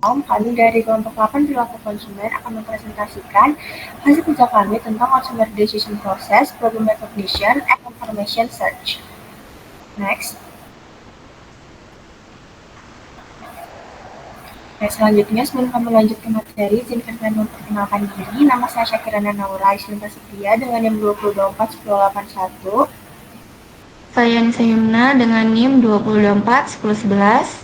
kami dari kelompok 8 perilaku konsumen akan mempresentasikan hasil kerja kami tentang consumer decision process, problem recognition, and information search. Next. Nah, selanjutnya sebelum kami lanjut ke materi, izinkan kami memperkenalkan diri. Nama saya Syakirana Naura Islinta Setia dengan NIM 2241081. Saya Nisa Yumna dengan NIM 2241011.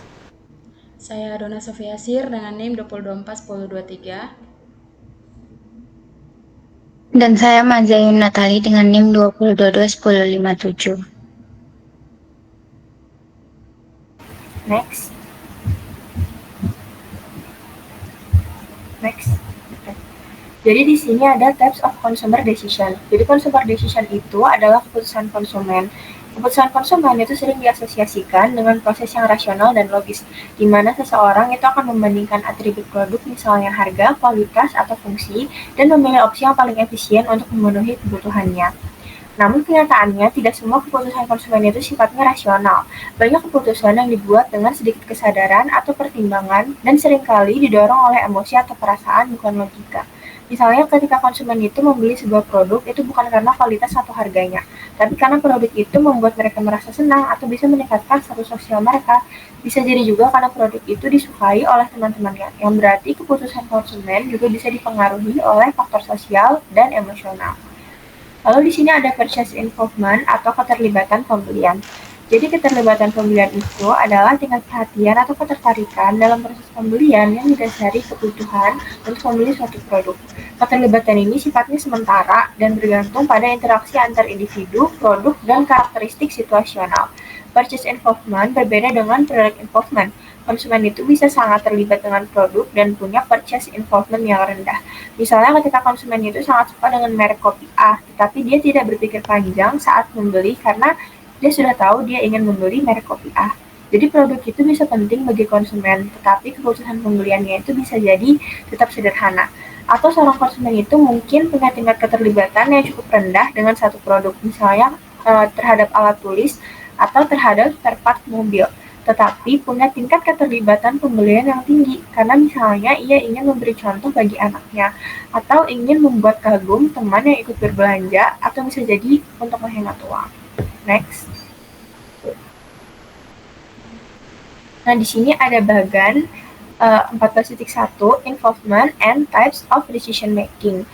Saya Dona Sofia Sir dengan NIM 2241023. Dan saya Mazayun Natali dengan NIM 2022157. Next. Jadi di sini ada types of consumer decision. Jadi consumer decision itu adalah keputusan konsumen. Keputusan konsumen itu sering diasosiasikan dengan proses yang rasional dan logis, di mana seseorang itu akan membandingkan atribut produk, misalnya harga, kualitas, atau fungsi, dan memilih opsi yang paling efisien untuk memenuhi kebutuhannya. Namun kenyataannya tidak semua keputusan konsumen itu sifatnya rasional. Banyak keputusan yang dibuat dengan sedikit kesadaran atau pertimbangan dan seringkali didorong oleh emosi atau perasaan bukan logika. Misalnya ketika konsumen itu membeli sebuah produk itu bukan karena kualitas atau harganya, tapi karena produk itu membuat mereka merasa senang atau bisa meningkatkan status sosial mereka. Bisa jadi juga karena produk itu disukai oleh teman-temannya, yang berarti keputusan konsumen juga bisa dipengaruhi oleh faktor sosial dan emosional. Lalu di sini ada purchase involvement atau keterlibatan pembelian. Jadi keterlibatan pembelian itu adalah tingkat perhatian atau ketertarikan dalam proses pembelian yang didasari kebutuhan untuk membeli suatu produk. Keterlibatan ini sifatnya sementara dan bergantung pada interaksi antar individu, produk, dan karakteristik situasional. Purchase involvement berbeda dengan product involvement. Konsumen itu bisa sangat terlibat dengan produk dan punya purchase involvement yang rendah. Misalnya ketika konsumen itu sangat suka dengan merek kopi A, tetapi dia tidak berpikir panjang saat membeli karena dia sudah tahu dia ingin membeli merek kopi A. Jadi produk itu bisa penting bagi konsumen, tetapi keputusan pembeliannya itu bisa jadi tetap sederhana. Atau seorang konsumen itu mungkin punya tingkat keterlibatan yang cukup rendah dengan satu produk, misalnya terhadap alat tulis atau terhadap spare part mobil, tetapi punya tingkat keterlibatan pembelian yang tinggi karena misalnya ia ingin memberi contoh bagi anaknya atau ingin membuat kagum teman yang ikut berbelanja atau bisa jadi untuk menghemat uang. Next. Nah, di sini ada bagan 14.1 Involvement and Types of Decision Making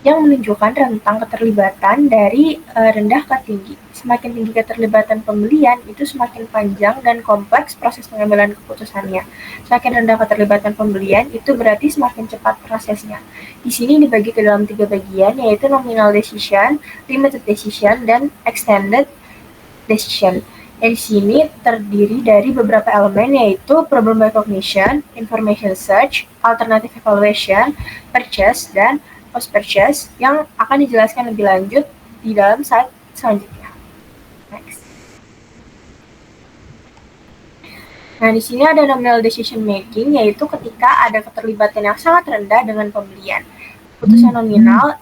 yang menunjukkan rentang keterlibatan dari rendah ke tinggi. Semakin tinggi keterlibatan pembelian, itu semakin panjang dan kompleks proses pengambilan keputusannya. Semakin rendah keterlibatan pembelian, itu berarti semakin cepat prosesnya. Di sini dibagi ke dalam 3 bagian, yaitu nominal decision, limited decision, dan extended decision. Di sini terdiri dari beberapa elemen, yaitu problem recognition, information search, alternative evaluation, purchase, dan post-purchase yang akan dijelaskan lebih lanjut di dalam slide selanjutnya. Next. Nah, di sini ada nominal decision making, yaitu ketika ada keterlibatan yang sangat rendah dengan pembelian. Putusan nominal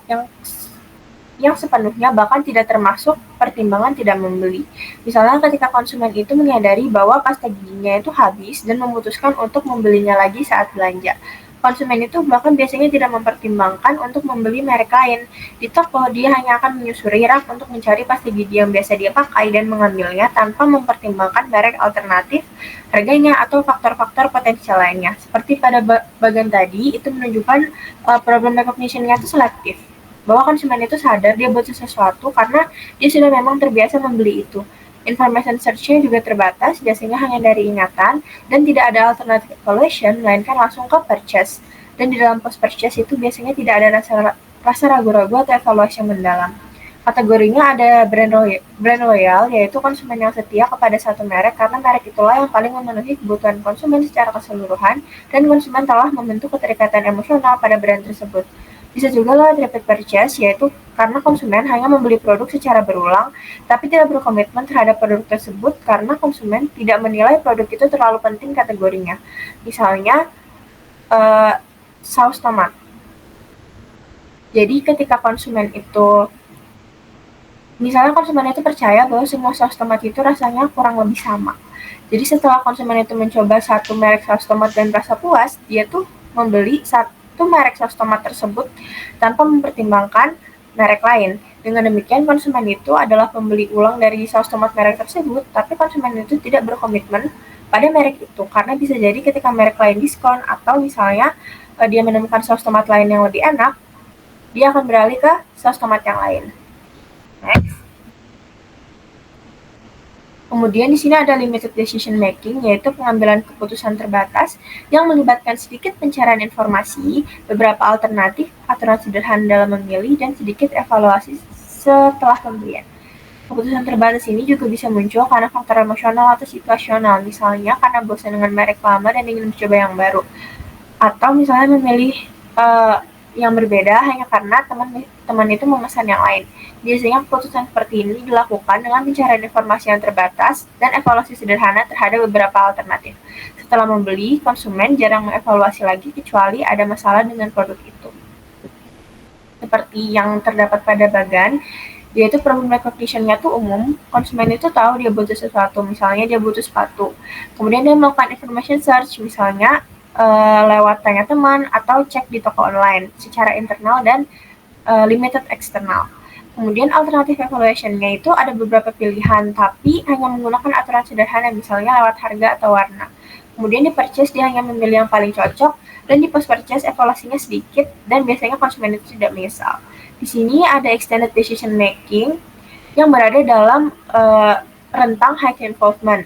yang sepenuhnya bahkan tidak termasuk pertimbangan tidak membeli. Misalnya ketika konsumen itu menyadari bahwa pasta giginya itu habis dan memutuskan untuk membelinya lagi saat belanja. Konsumen itu bahkan biasanya tidak mempertimbangkan untuk membeli merek lain. Di toko, dia hanya akan menyusuri rak untuk mencari pasta gigi yang biasa dia pakai dan mengambilnya tanpa mempertimbangkan merek alternatif, harganya, atau faktor-faktor potensial lainnya. Seperti pada bagian tadi, itu menunjukkan problem recognition-nya itu selektif. Bahwa konsumen itu sadar dia butuh sesuatu karena dia sudah memang terbiasa membeli itu. Information search-nya juga terbatas, biasanya hanya dari ingatan, dan tidak ada alternative evaluation, melainkan langsung ke purchase. Dan di dalam post-purchase itu biasanya tidak ada rasa ragu-ragu atau evaluasi yang mendalam. Kategorinya ada brand loyal, yaitu konsumen yang setia kepada satu merek karena merek itulah yang paling memenuhi kebutuhan konsumen secara keseluruhan, dan konsumen telah membentuk keterikatan emosional pada brand tersebut. Bisa juga lewat repeat purchase, yaitu karena konsumen hanya membeli produk secara berulang, tapi tidak berkomitmen terhadap produk tersebut karena konsumen tidak menilai produk itu terlalu penting kategorinya. Misalnya, saus tomat. Jadi ketika konsumen itu Misalnya konsumen itu percaya bahwa semua saus tomat itu rasanya kurang lebih sama. Jadi setelah konsumen itu mencoba satu merek saus tomat dan rasa puas, dia tuh membeli satu merek saus tomat tersebut tanpa mempertimbangkan merek lain. Dengan demikian konsumen itu adalah pembeli ulang dari saus tomat merek tersebut, tapi konsumen itu tidak berkomitmen pada merek itu karena bisa jadi ketika merek lain diskon atau misalnya dia menemukan saus tomat lain yang lebih enak, dia akan beralih ke saus tomat yang lain. Next. Kemudian di sini ada limited decision making, yaitu pengambilan keputusan terbatas yang melibatkan sedikit pencarian informasi, beberapa alternatif, aturan sederhana dalam memilih, dan sedikit evaluasi setelah pembelian. Keputusan terbatas ini juga bisa muncul karena faktor emosional atau situasional, misalnya karena bosan dengan merek lama dan ingin mencoba yang baru, atau misalnya memilih yang berbeda hanya karena teman itu memesan yang lain. Biasanya keputusan seperti ini dilakukan dengan pencarian informasi yang terbatas dan evaluasi sederhana terhadap beberapa alternatif. Setelah membeli, konsumen jarang mengevaluasi lagi kecuali ada masalah dengan produk itu. Seperti yang terdapat pada bagan, yaitu problem recognition-nya tuh umum, konsumen itu tahu dia butuh sesuatu, misalnya dia butuh sepatu. Kemudian dia melakukan information search, misalnya lewat tanya teman atau cek di toko online secara internal dan limited eksternal. Kemudian alternatif evaluation-nya itu ada beberapa pilihan, tapi hanya menggunakan aturan sederhana, misalnya lewat harga atau warna. Kemudian di purchase dia hanya memilih yang paling cocok, dan di post purchase evaluasinya sedikit, dan biasanya konsumen itu tidak menyesal. Di sini ada extended decision making yang berada dalam rentang high involvement,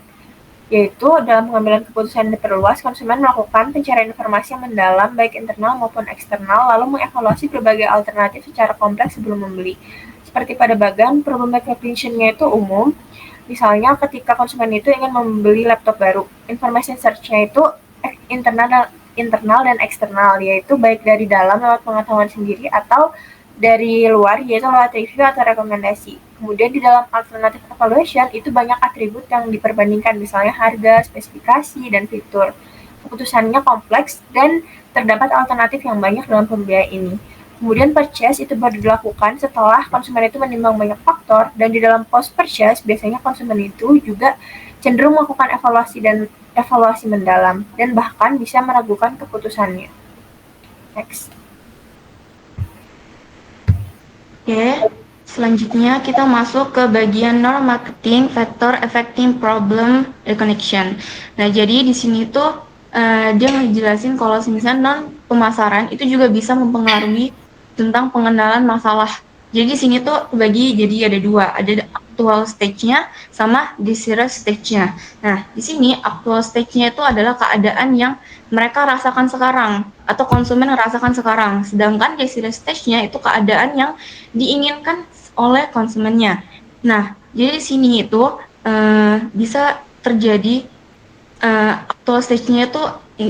yaitu dalam pengambilan keputusan diperluas, konsumen melakukan pencarian informasi yang mendalam baik internal maupun eksternal, lalu mengevaluasi berbagai alternatif secara kompleks sebelum membeli. Seperti pada bagan, problem recognition-nya itu umum, misalnya ketika konsumen itu ingin membeli laptop baru, information search-nya itu internal dan eksternal, yaitu baik dari dalam lewat pengetahuan sendiri atau dari luar, yaitu lewat review atau rekomendasi. Kemudian di dalam alternative evaluation itu banyak atribut yang diperbandingkan, misalnya harga, spesifikasi, dan fitur. Keputusannya kompleks dan terdapat alternatif yang banyak dalam pembelian ini. Kemudian purchase itu baru dilakukan setelah konsumen itu menimbang banyak faktor, dan di dalam post purchase biasanya konsumen itu juga cenderung melakukan evaluasi mendalam dan bahkan bisa meragukan keputusannya. Next. Oke, selanjutnya kita masuk ke bagian non-marketing factor affecting problem recognition. Nah, jadi di sini tuh dia ngejelasin kalau misalnya non pemasaran itu juga bisa mempengaruhi tentang pengenalan masalah. Jadi di sini tuh bagi jadi ada dua, ada actual stage-nya sama desired stage-nya. Nah, di sini actual stage-nya itu adalah keadaan yang mereka rasakan sekarang atau konsumen rasakan sekarang. Sedangkan desired stage-nya itu keadaan yang diinginkan oleh konsumennya. Nah, jadi di sini itu bisa terjadi actual stage-nya itu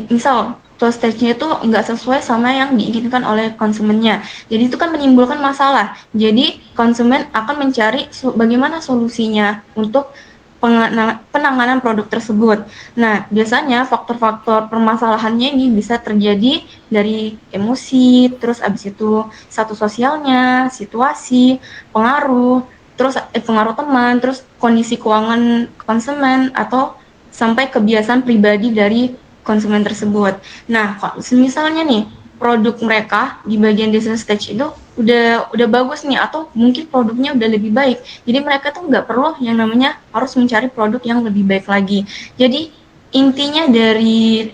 misal actual stage-nya itu nggak sesuai sama yang diinginkan oleh konsumennya. Jadi itu kan menimbulkan masalah. Jadi konsumen akan mencari bagaimana solusinya untuk penanganan produk tersebut. Nah, biasanya faktor-faktor permasalahannya ini bisa terjadi dari emosi, terus abis itu status sosialnya, situasi, pengaruh, terus pengaruh teman, terus kondisi keuangan konsumen atau sampai kebiasaan pribadi dari konsumen tersebut. Nah, misalnya nih produk mereka di bagian design stage itu udah bagus nih atau mungkin produknya udah lebih baik. Jadi mereka tuh nggak perlu yang namanya harus mencari produk yang lebih baik lagi. Jadi intinya dari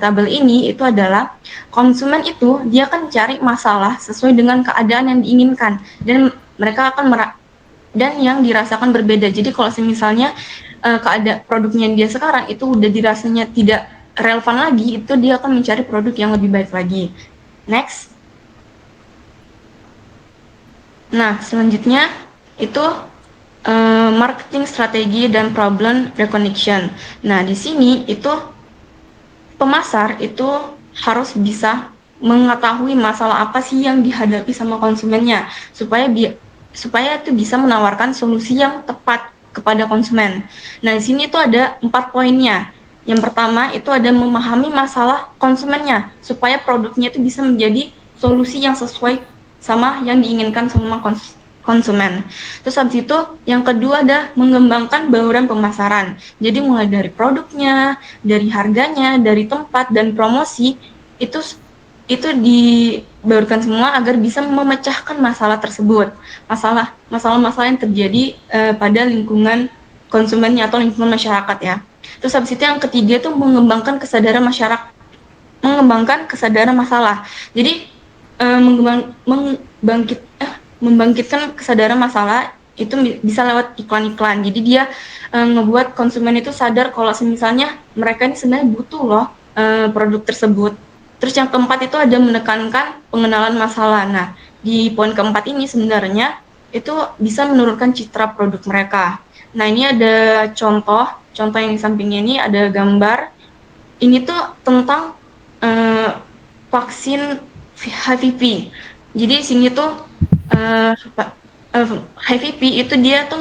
tabel ini itu adalah konsumen itu dia akan cari masalah sesuai dengan keadaan yang diinginkan dan mereka akan dan yang dirasakan berbeda. Jadi kalau misalnya keadaan produknya dia sekarang itu udah dirasanya tidak relevan lagi, itu dia akan mencari produk yang lebih baik lagi. Next. Nah, selanjutnya itu marketing strategi dan problem recognition. Nah, di sini itu pemasar itu harus bisa mengetahui masalah apa sih yang dihadapi sama konsumennya supaya itu bisa menawarkan solusi yang tepat kepada konsumen. Nah, di sini tuh ada 4 poinnya. Yang pertama itu ada memahami masalah konsumennya supaya produknya itu bisa menjadi solusi yang sesuai sama yang diinginkan sama konsumen. Terus habis itu yang kedua ada mengembangkan bauran pemasaran. Jadi mulai dari produknya, dari harganya, dari tempat dan promosi itu dibaurkan semua agar bisa memecahkan masalah tersebut. Masalah-masalah yang terjadi pada lingkungan konsumennya atau lingkungan masyarakat ya. Terus habis itu yang ketiga itu mengembangkan kesadaran masyarakat, mengembangkan kesadaran masalah. Jadi membangkitkan kesadaran masalah itu bisa lewat iklan-iklan. Jadi dia ngebuat konsumen itu sadar kalau misalnya mereka ini sebenarnya butuh loh produk tersebut. Terus yang keempat itu ada menekankan pengenalan masalah. Nah, di poin keempat ini sebenarnya itu bisa menurunkan citra produk mereka. Nah, ini ada contoh yang di sampingnya ini ada gambar. Ini tuh tentang vaksin HPV. Jadi di sini tuh HPV itu dia tuh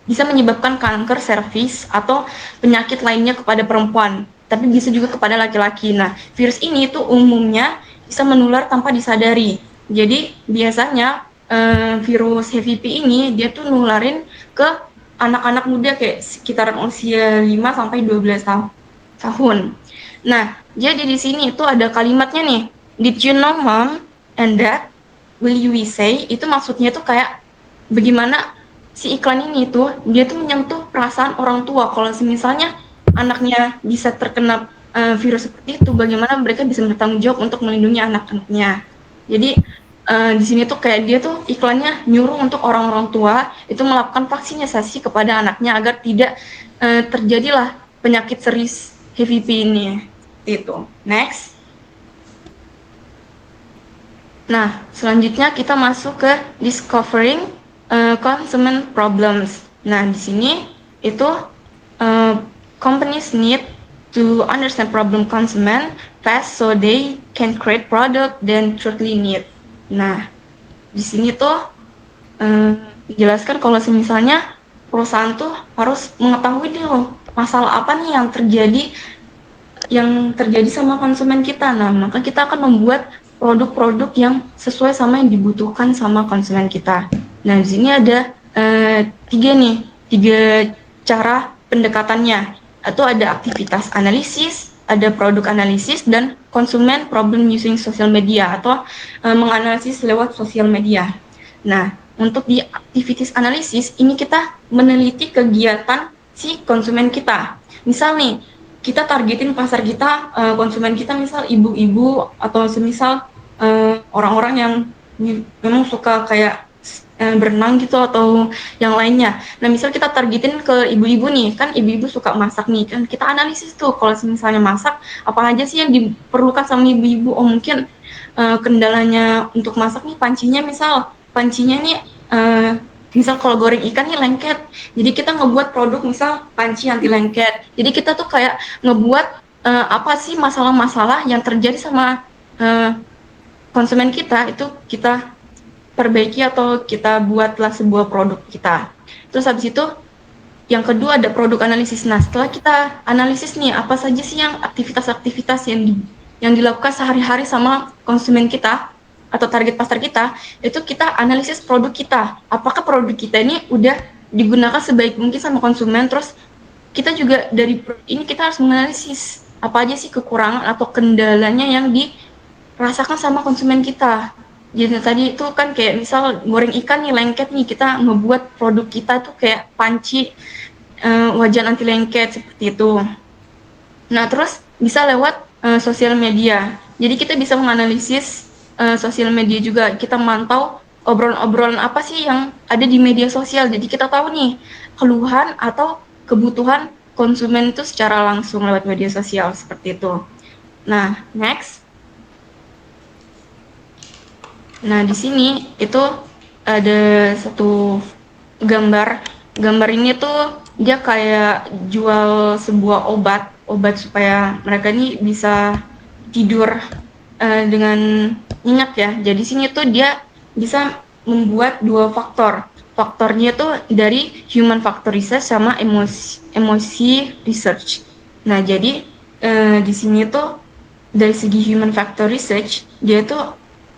bisa menyebabkan kanker serviks atau penyakit lainnya kepada perempuan, tapi bisa juga kepada laki-laki. Nah, virus ini tuh umumnya bisa menular tanpa disadari. Jadi biasanya virus HPV ini dia tuh nularin ke anak-anak muda kayak sekitaran usia 5 sampai 12 tahun. Nah, jadi di sini itu ada kalimatnya nih. Did you know mom and dad? Will you say? Itu maksudnya tuh kayak bagaimana si iklan ini tuh dia tuh menyentuh perasaan orang tua. Kalau misalnya anaknya bisa terkena virus seperti itu, bagaimana mereka bisa bertanggung jawab untuk melindungi anak-anaknya. Jadi di sini tuh kayak dia tuh iklannya nyuruh untuk orang-orang tua itu melakukan vaksinasi kepada anaknya agar tidak terjadilah penyakit serius HPV ini. Itu. Next. Nah, selanjutnya kita masuk ke discovering consumer problems. Nah, di sini itu companies need to understand problem consumer fast so they can create product then truly need. Nah, di sini tuh dijelaskan kalau misalnya perusahaan tuh harus mengetahui dulu masalah apa nih yang terjadi sama konsumen kita. Nah, maka kita akan membuat produk-produk yang sesuai sama yang dibutuhkan sama konsumen kita. Nah, di sini ada tiga cara pendekatannya. Atau ada aktivitas analisis, ada produk analisis, dan konsumen problem using social media atau menganalisis lewat sosial media. Nah, untuk di aktivitas analisis ini kita meneliti kegiatan si konsumen kita. Misal nih, kita targetin pasar kita, konsumen kita misal ibu-ibu atau semisal orang-orang yang memang suka kayak berenang gitu atau yang lainnya. Nah, misal kita targetin ke ibu-ibu nih, kan ibu-ibu suka masak nih, kan kita analisis tuh kalau misalnya masak, apa aja sih yang diperlukan sama ibu-ibu. Oh, mungkin kendalanya untuk masak nih pancinya nih misal kalau goreng ikan nih lengket, jadi kita ngebuat produk misal panci anti lengket. Jadi kita tuh kayak ngebuat apa sih masalah-masalah yang terjadi sama konsumen kita, itu kita perbaiki atau kita buatlah sebuah produk kita. Terus habis itu yang kedua ada produk analisis. Nah, setelah kita analisis nih apa saja sih yang aktivitas-aktivitas yang dilakukan sehari-hari sama konsumen kita atau target pasar kita, itu kita analisis produk kita. Apakah produk kita ini udah digunakan sebaik mungkin sama konsumen. Terus kita juga dari ini kita harus menganalisis apa aja sih kekurangan atau kendalanya yang dirasakan sama konsumen kita. Jadi tadi itu kan kayak misal goreng ikan nih lengket nih, kita ngebuat produk kita tuh kayak panci wajan anti lengket seperti itu. Nah, terus bisa lewat sosial media. Jadi kita bisa menganalisis sosial media juga. Kita mantau obrolan-obrolan apa sih yang ada di media sosial. Jadi kita tahu nih keluhan atau kebutuhan konsumen itu secara langsung lewat media sosial seperti itu. Nah, next. Nah, di sini itu ada satu gambar. Gambar ini tuh dia kayak jual sebuah obat supaya mereka ini bisa tidur dengan nyenyak ya. Jadi sini tuh dia bisa membuat dua faktor. Faktornya tuh dari human factor research sama emosi research. Nah, jadi di sini tuh dari segi human factor research dia tuh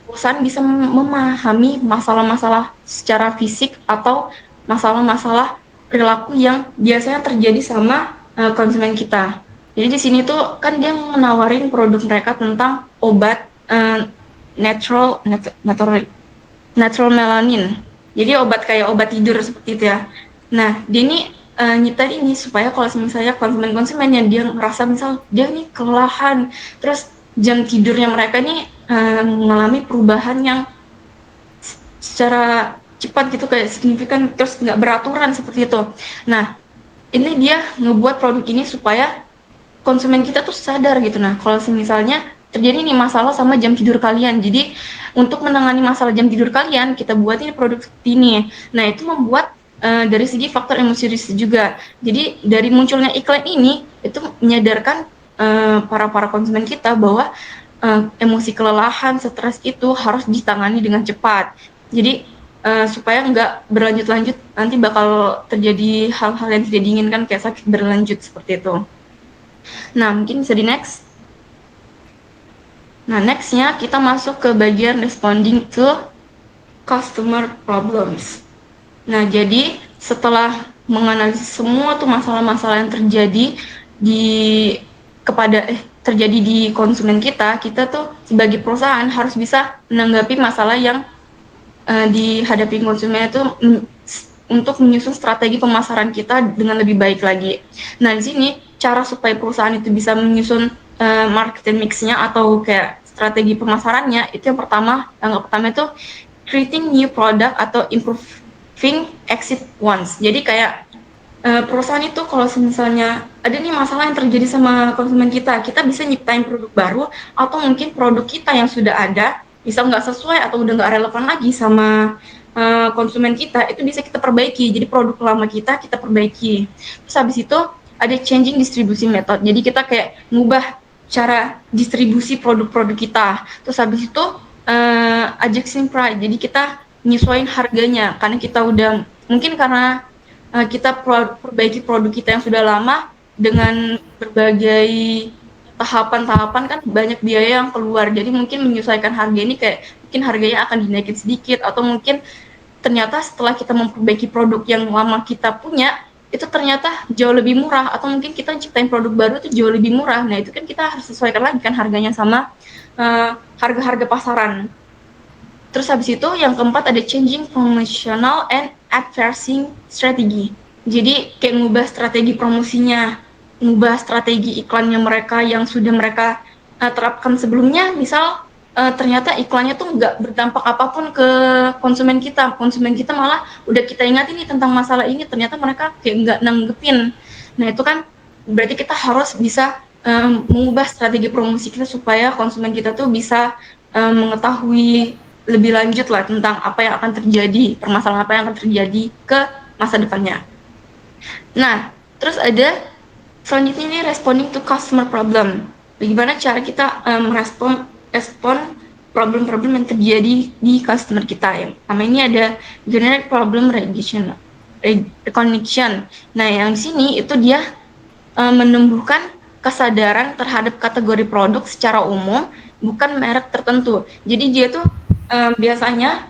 perusahaan bisa memahami masalah-masalah secara fisik atau masalah-masalah perilaku yang biasanya terjadi sama konsumen kita. Jadi di sini tuh kan dia menawarin produk mereka tentang obat natural melanin. Jadi obat kayak obat tidur seperti itu ya. Nah, dia ini nyiptain ini supaya kalau misalnya konsumen-konsumen yang dia ngerasa misal dia nih kelelahan, terus jam tidurnya mereka nih mengalami perubahan yang secara cepat gitu kayak signifikan terus nggak beraturan seperti itu. Nah, ini dia ngebuat produk ini supaya konsumen kita tuh sadar gitu. Nah, kalau misalnya terjadi nih masalah sama jam tidur kalian, jadi untuk menangani masalah jam tidur kalian, kita buat ini produk seperti ini. Nah, itu membuat dari segi faktor emosi juga. Jadi dari munculnya iklan ini itu menyadarkan para konsumen kita bahwa emosi kelelahan, stres itu harus ditangani dengan cepat. Jadi supaya nggak berlanjut-lanjut, nanti bakal terjadi hal-hal yang tidak diinginkan kayak sakit berlanjut seperti itu. Nah, mungkin bisa di next. Nah, nextnya kita masuk ke bagian responding to customer problems. Nah, jadi setelah menganalisis semua tuh masalah-masalah yang terjadi terjadi di konsumen kita tuh sebagai perusahaan harus bisa menanggapi masalah yang dihadapi konsumen itu untuk menyusun strategi pemasaran kita dengan lebih baik lagi. Nah, di sini cara supaya perusahaan itu bisa menyusun marketing mix-nya atau kayak strategi pemasarannya itu yang pertama itu creating new product atau improving exit ones. Jadi kayak perusahaan itu kalau misalnya ada nih masalah yang terjadi sama konsumen kita bisa nyiptain produk baru atau mungkin produk kita yang sudah ada bisa nggak sesuai atau udah nggak relevan lagi sama konsumen kita, itu bisa kita perbaiki. Jadi produk lama kita perbaiki. Terus habis itu ada changing distribution method. Jadi kita kayak ngubah cara distribusi produk-produk kita. Terus habis itu adjusting price. Jadi kita nyesuaiin harganya karena kita udah mungkin karena kita perbaiki produk kita yang sudah lama dengan berbagai tahapan-tahapan kan banyak biaya yang keluar. Jadi mungkin menyesuaikan harga ini kayak mungkin harganya akan dinaikin sedikit atau mungkin ternyata setelah kita memperbaiki produk yang lama kita punya itu ternyata jauh lebih murah atau mungkin kita ciptain produk baru itu jauh lebih murah. Nah, itu kan kita harus sesuaikan lagi kan harganya sama harga-harga pasaran. Terus habis itu yang keempat ada changing promotional and advertising strategy. Jadi kayak ngubah strategi promosinya, ngubah strategi iklannya mereka yang sudah mereka terapkan sebelumnya. Misal ternyata iklannya tuh nggak berdampak apapun ke konsumen kita malah udah kita ingatin nih tentang masalah ini, ternyata mereka kayak nggak nanggepin. Nah, itu kan berarti kita harus bisa mengubah strategi promosi kita supaya konsumen kita tuh bisa mengetahui lebih lanjut lah tentang apa yang akan terjadi, permasalahan apa yang akan terjadi ke masa depannya. Nah, terus ada selanjutnya ini responding to customer problem. Bagaimana cara kita merespon problem-problem yang terjadi di customer kita. Yang pertama ini ada generate problem recognition. Nah, yang di sini itu dia menumbuhkan kesadaran terhadap kategori produk secara umum, bukan merek tertentu. Jadi dia tuh biasanya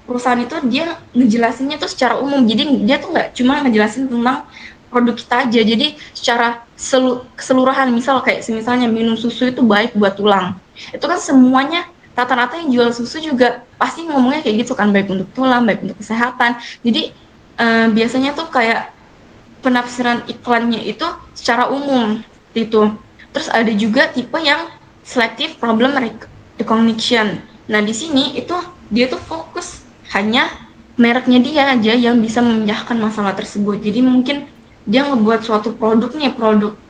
perusahaan itu dia ngejelasinnya tuh secara umum. Jadi dia tuh nggak cuma ngejelasin tentang produk kita aja. Jadi secara keseluruhan, misal kayak misalnya minum susu itu baik buat tulang. Itu kan semuanya rata-rata yang jual susu juga pasti ngomongnya kayak gitu kan, baik untuk tulang, baik untuk kesehatan. Jadi biasanya tuh kayak penafsiran iklannya itu secara umum gitu. Terus ada juga tipe yang selective problem recognition. Nah, di sini itu dia tuh fokus hanya mereknya dia aja yang bisa memecahkan masalah tersebut. Jadi mungkin dia ngebuat suatu produk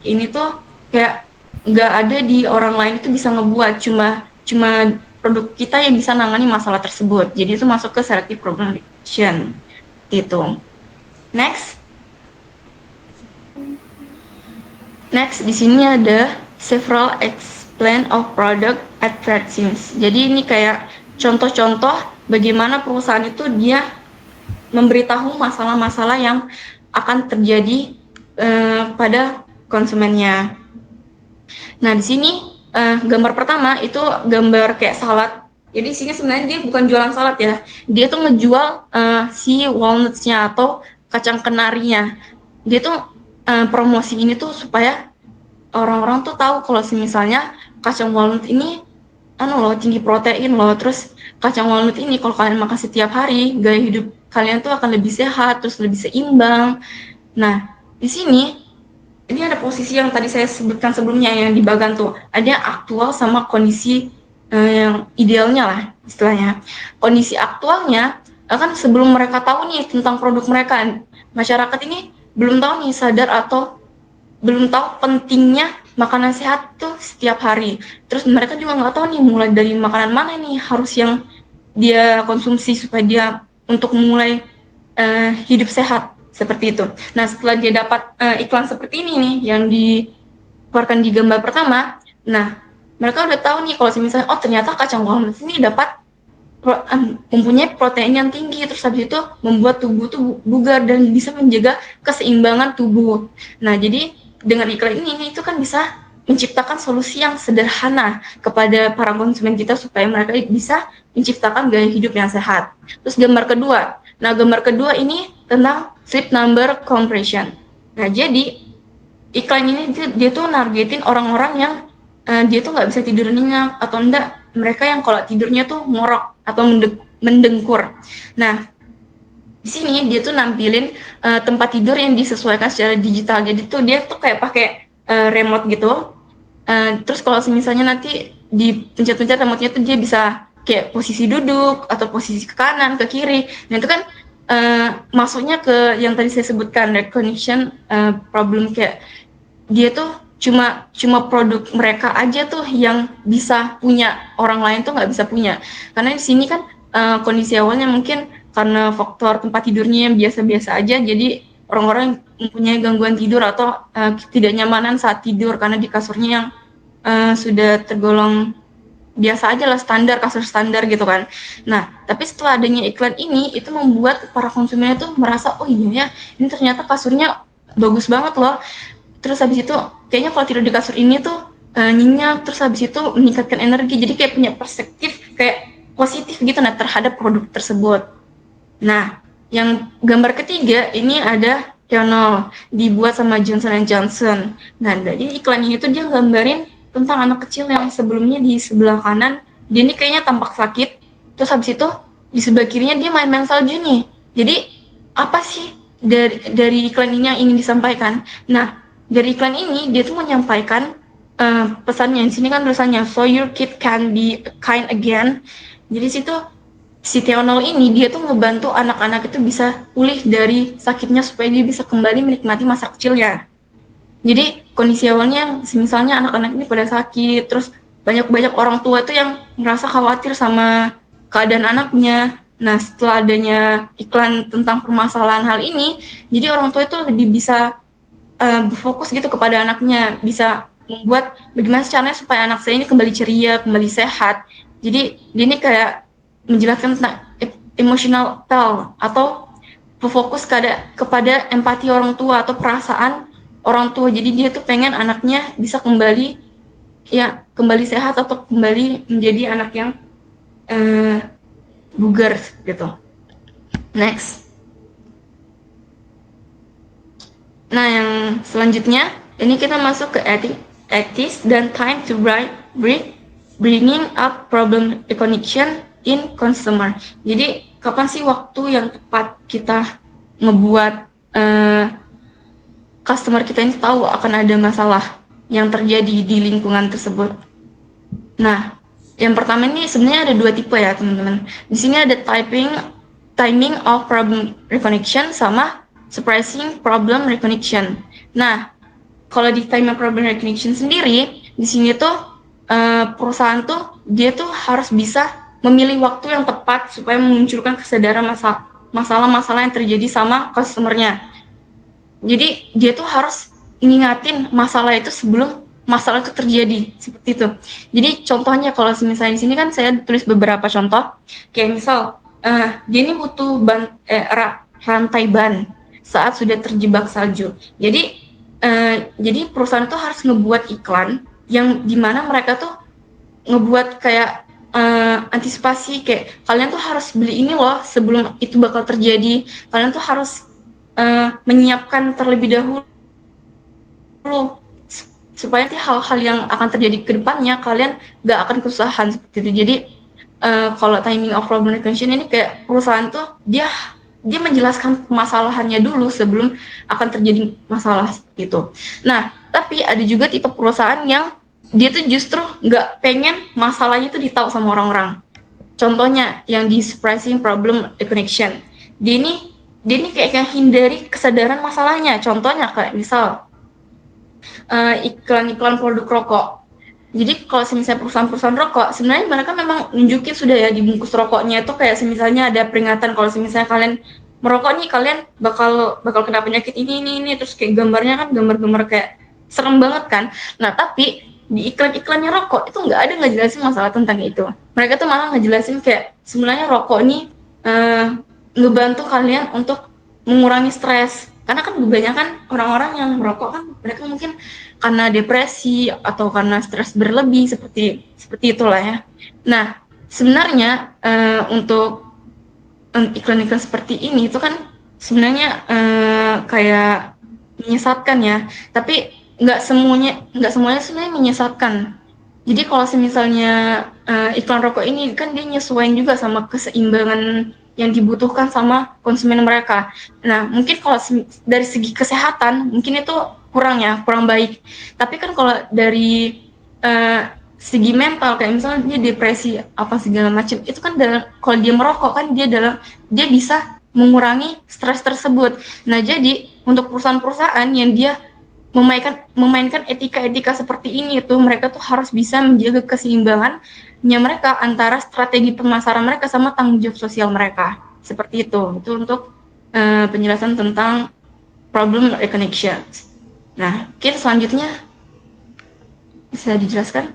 ini tuh kayak nggak ada di orang lain itu bisa ngebuat, cuma produk kita yang bisa nangani masalah tersebut. Jadi itu masuk ke selective problem recognition gitu. Next di sini ada several explain of product advertisements. Jadi ini kayak contoh-contoh bagaimana perusahaan itu dia memberitahu masalah-masalah yang akan terjadi pada konsumennya. Nah, di sini gambar pertama itu gambar kayak salad Jadi isinya sebenarnya dia bukan jualan salad ya, dia tuh ngejual si walnutsnya atau kacang kenarinya. Dia tuh promosi ini tuh supaya orang-orang tuh tahu kalau misalnya kacang walnut ini loh tinggi protein loh, terus kacang walnut ini kalau kalian makan setiap hari gaya hidup kalian tuh akan lebih sehat, terus lebih seimbang. Nah di sini ini ada posisi yang tadi saya sebutkan sebelumnya yang di bagan tuh ada aktual sama kondisi yang idealnya lah istilahnya. Kondisi aktualnya kan sebelum mereka tahu nih tentang produk mereka, masyarakat ini belum tahu nih sadar atau belum tahu pentingnya makanan sehat tuh setiap hari. Terus mereka juga nggak tahu nih mulai dari makanan mana nih harus yang dia konsumsi supaya dia untuk mulai hidup sehat seperti itu. Nah setelah dia dapat iklan seperti ini nih yang dikeluarkan di gambar pertama, nah mereka udah tahu nih kalau misalnya oh ternyata kacang walnut ini dapat mempunyai protein yang tinggi, terus habis itu membuat tubuh tuh bugar dan bisa menjaga keseimbangan tubuh. Nah jadi dengan iklan ini itu kan bisa menciptakan solusi yang sederhana kepada para konsumen kita supaya mereka bisa menciptakan gaya hidup yang sehat. Terus gambar kedua, nah gambar kedua ini tentang sleep number compression. Nah jadi iklan ini dia tuh nargetin orang-orang yang dia tuh nggak bisa tidur nyenyak atau enggak mereka yang kalau tidurnya tuh ngorok atau mendengkur. Nah di sini dia tuh nampilin tempat tidur yang disesuaikan secara digital. Jadi tuh dia tuh kayak pakai remote gitu. Terus kalau misalnya nanti dipencet-pencet remote-nya tuh dia bisa kayak posisi duduk atau posisi ke kanan, ke kiri. Nah itu kan masuknya ke yang tadi saya sebutkan recognition problem, kayak dia tuh cuma produk mereka aja tuh yang bisa punya, orang lain tuh nggak bisa punya. Karena di sini kan kondisi awalnya mungkin karena faktor tempat tidurnya yang biasa-biasa aja, jadi orang-orang mempunyai gangguan tidur atau tidak nyamanan saat tidur karena di kasurnya yang sudah tergolong biasa aja lah, standar, kasur standar gitu kan. Nah tapi setelah adanya iklan ini itu membuat para konsumen itu merasa oh iya ya ini ternyata kasurnya bagus banget loh. Terus habis itu kayaknya kalau tidur di kasur ini tuh nyenyak, terus habis itu meningkatkan energi, jadi kayak punya perspektif kayak positif gitu nah terhadap produk tersebut. Nah yang gambar ketiga ini ada Pionol dibuat sama Johnson & Johnson. Nah dari iklan ini tuh dia gambarin tentang anak kecil yang sebelumnya di sebelah kanan dia ini kayaknya tampak sakit, terus habis itu di sebelah kirinya dia main-main salju nih. Jadi apa sih dari iklan ini yang ingin disampaikan? Nah dari iklan ini dia tuh menyampaikan pesannya. Di sini kan tulisannya so your kid can be kind again. Jadi situ si Theonol ini dia tuh ngebantu anak-anak itu bisa pulih dari sakitnya supaya dia bisa kembali menikmati masa kecilnya. Jadi kondisi awalnya misalnya anak-anak ini pada sakit, terus banyak orang tua tuh yang merasa khawatir sama keadaan anaknya. Nah setelah adanya iklan tentang permasalahan hal ini, jadi orang tua itu lebih bisa berfokus gitu kepada anaknya, bisa membuat bagaimana caranya supaya anak saya ini kembali ceria, kembali sehat. Jadi ini kayak menjelaskan tentang emotional tell atau berfokus kepada empati orang tua atau perasaan orang tua. Jadi dia tuh pengen anaknya bisa kembali sehat atau kembali menjadi anak yang bugar gitu. Next. Nah yang selanjutnya ini kita masuk ke ethics dan time to bringing up problem recognition in consumer. Jadi kapan sih waktu yang tepat kita ngebuat customer kita ini tahu akan ada masalah yang terjadi di lingkungan tersebut. Nah yang pertama ini sebenarnya ada dua tipe ya teman-teman. Di sini ada timing of problem recognition sama surprising problem recognition. Nah, kalau di timing problem recognition sendiri, di sini tuh perusahaan tuh dia tuh harus bisa memilih waktu yang tepat supaya memunculkan kesadaran masalah-masalah yang terjadi sama customernya. Jadi dia tuh harus ngingatin masalah itu sebelum masalah itu terjadi, seperti itu. Jadi contohnya kalau misalnya di sini kan saya tulis beberapa contoh, kayak misal dia ini butuh rantai ban saat sudah terjebak salju. Jadi perusahaan itu harus ngebuat iklan yang dimana mereka tuh ngebuat kayak antisipasi kayak kalian tuh harus beli ini loh sebelum itu bakal terjadi. Kalian tuh harus menyiapkan terlebih dahulu supaya nanti hal-hal yang akan terjadi ke depannya kalian nggak akan kesusahan seperti itu. Jadi kalau timing of problem recognition ini kayak perusahaan tuh dia menjelaskan permasalahannya dulu sebelum akan terjadi masalah gitu. Nah, tapi ada juga tipe perusahaan yang dia tuh justru nggak pengen masalahnya tuh ditahu sama orang-orang. Contohnya yang di surprising problem recognition. Dia ini kayak hindari kesadaran masalahnya. Contohnya kayak misal iklan-iklan produk rokok. Jadi kalau misalnya perusahaan-perusahaan rokok, sebenarnya mereka memang nunjukin sudah ya di bungkus rokoknya itu kayak misalnya ada peringatan kalau misalnya kalian merokok nih kalian bakal kena penyakit ini terus kayak gambarnya kan gambar-gambar kayak serem banget kan. Nah tapi di iklan-iklannya rokok itu nggak ada ngejelasin masalah tentang itu. Mereka tuh malah ngejelasin kayak sebenarnya rokok nih ngebantu kalian untuk mengurangi stres. Karena kan kebanyakan orang-orang yang merokok kan mereka mungkin karena depresi atau karena stres berlebih seperti itulah ya. Nah, sebenarnya untuk iklan-iklan seperti ini itu kan sebenarnya kayak menyesatkan ya. Tapi nggak semuanya sebenarnya menyesatkan. Jadi kalau misalnya iklan rokok ini kan dia nyesuaiin juga sama keseimbangan yang dibutuhkan sama konsumen mereka. Nah, mungkin kalau dari segi kesehatan mungkin itu kurang baik. Tapi kan kalau dari segi mental kayak misalnya dia depresi apa segala macam itu kan kalau dia merokok kan dia bisa mengurangi stres tersebut. Nah, jadi untuk perusahaan-perusahaan yang dia memainkan etika-etika seperti ini tuh mereka tuh harus bisa menjaga keseimbangannya mereka antara strategi pemasaran mereka sama tanggung jawab sosial mereka seperti itu untuk penjelasan tentang problem recognition. Nah mungkin selanjutnya bisa dijelaskan.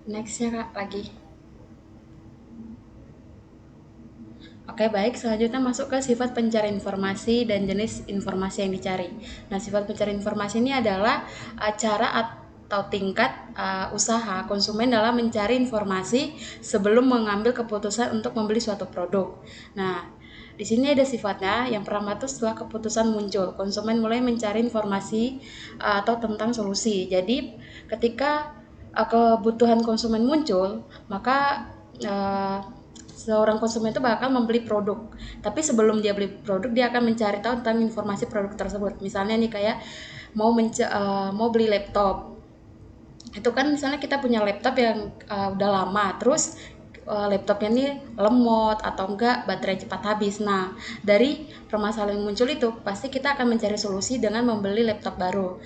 Next ya Kak, lagi. Oke, baik. Selanjutnya masuk ke sifat pencari informasi dan jenis informasi yang dicari. Nah, sifat pencari informasi ini adalah cara atau tingkat usaha konsumen dalam mencari informasi sebelum mengambil keputusan untuk membeli suatu produk. Nah, di sini ada sifatnya. Yang pertama itu setelah keputusan muncul, konsumen mulai mencari informasi atau tentang solusi. Jadi, ketika kebutuhan konsumen muncul, maka seorang konsumen itu bakal membeli produk. Tapi sebelum dia beli produk, dia akan mencari tahu tentang informasi produk tersebut. Misalnya nih kayak mau beli laptop. Itu kan misalnya kita punya laptop yang udah lama, terus laptopnya ini lemot atau enggak baterai cepat habis. Nah, dari permasalahan yang muncul itu pasti kita akan mencari solusi dengan membeli laptop baru.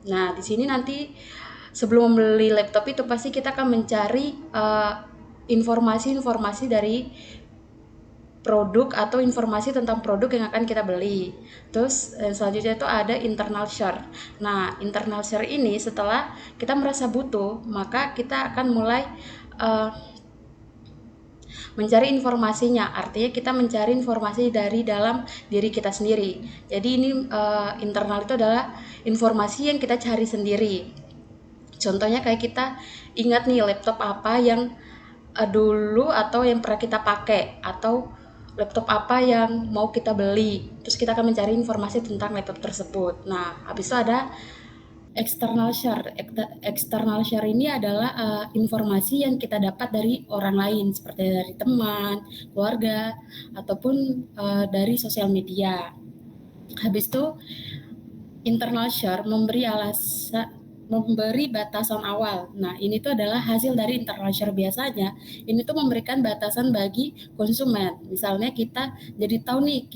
Nah, di sini nanti sebelum membeli laptop itu pasti kita akan mencari informasi-informasi dari produk atau informasi tentang produk yang akan kita beli. Terus selanjutnya itu ada internal share. Nah, internal share ini setelah kita merasa butuh, maka kita akan mulai mencari informasinya. Artinya kita mencari informasi dari dalam diri kita sendiri. Jadi ini internal itu adalah informasi yang kita cari sendiri. Contohnya kayak kita ingat nih laptop apa yang dulu atau yang pernah kita pakai, atau laptop apa yang mau kita beli, terus kita akan mencari informasi tentang laptop tersebut. Nah, habis itu ada external share. External share ini adalah informasi yang kita dapat dari orang lain, seperti dari teman, keluarga, ataupun dari sosial media. Habis itu internal share memberi batasan awal. Nah, ini tuh adalah hasil dari internal share biasanya. Ini tuh memberikan batasan bagi konsumen. Misalnya kita jadi tahu nih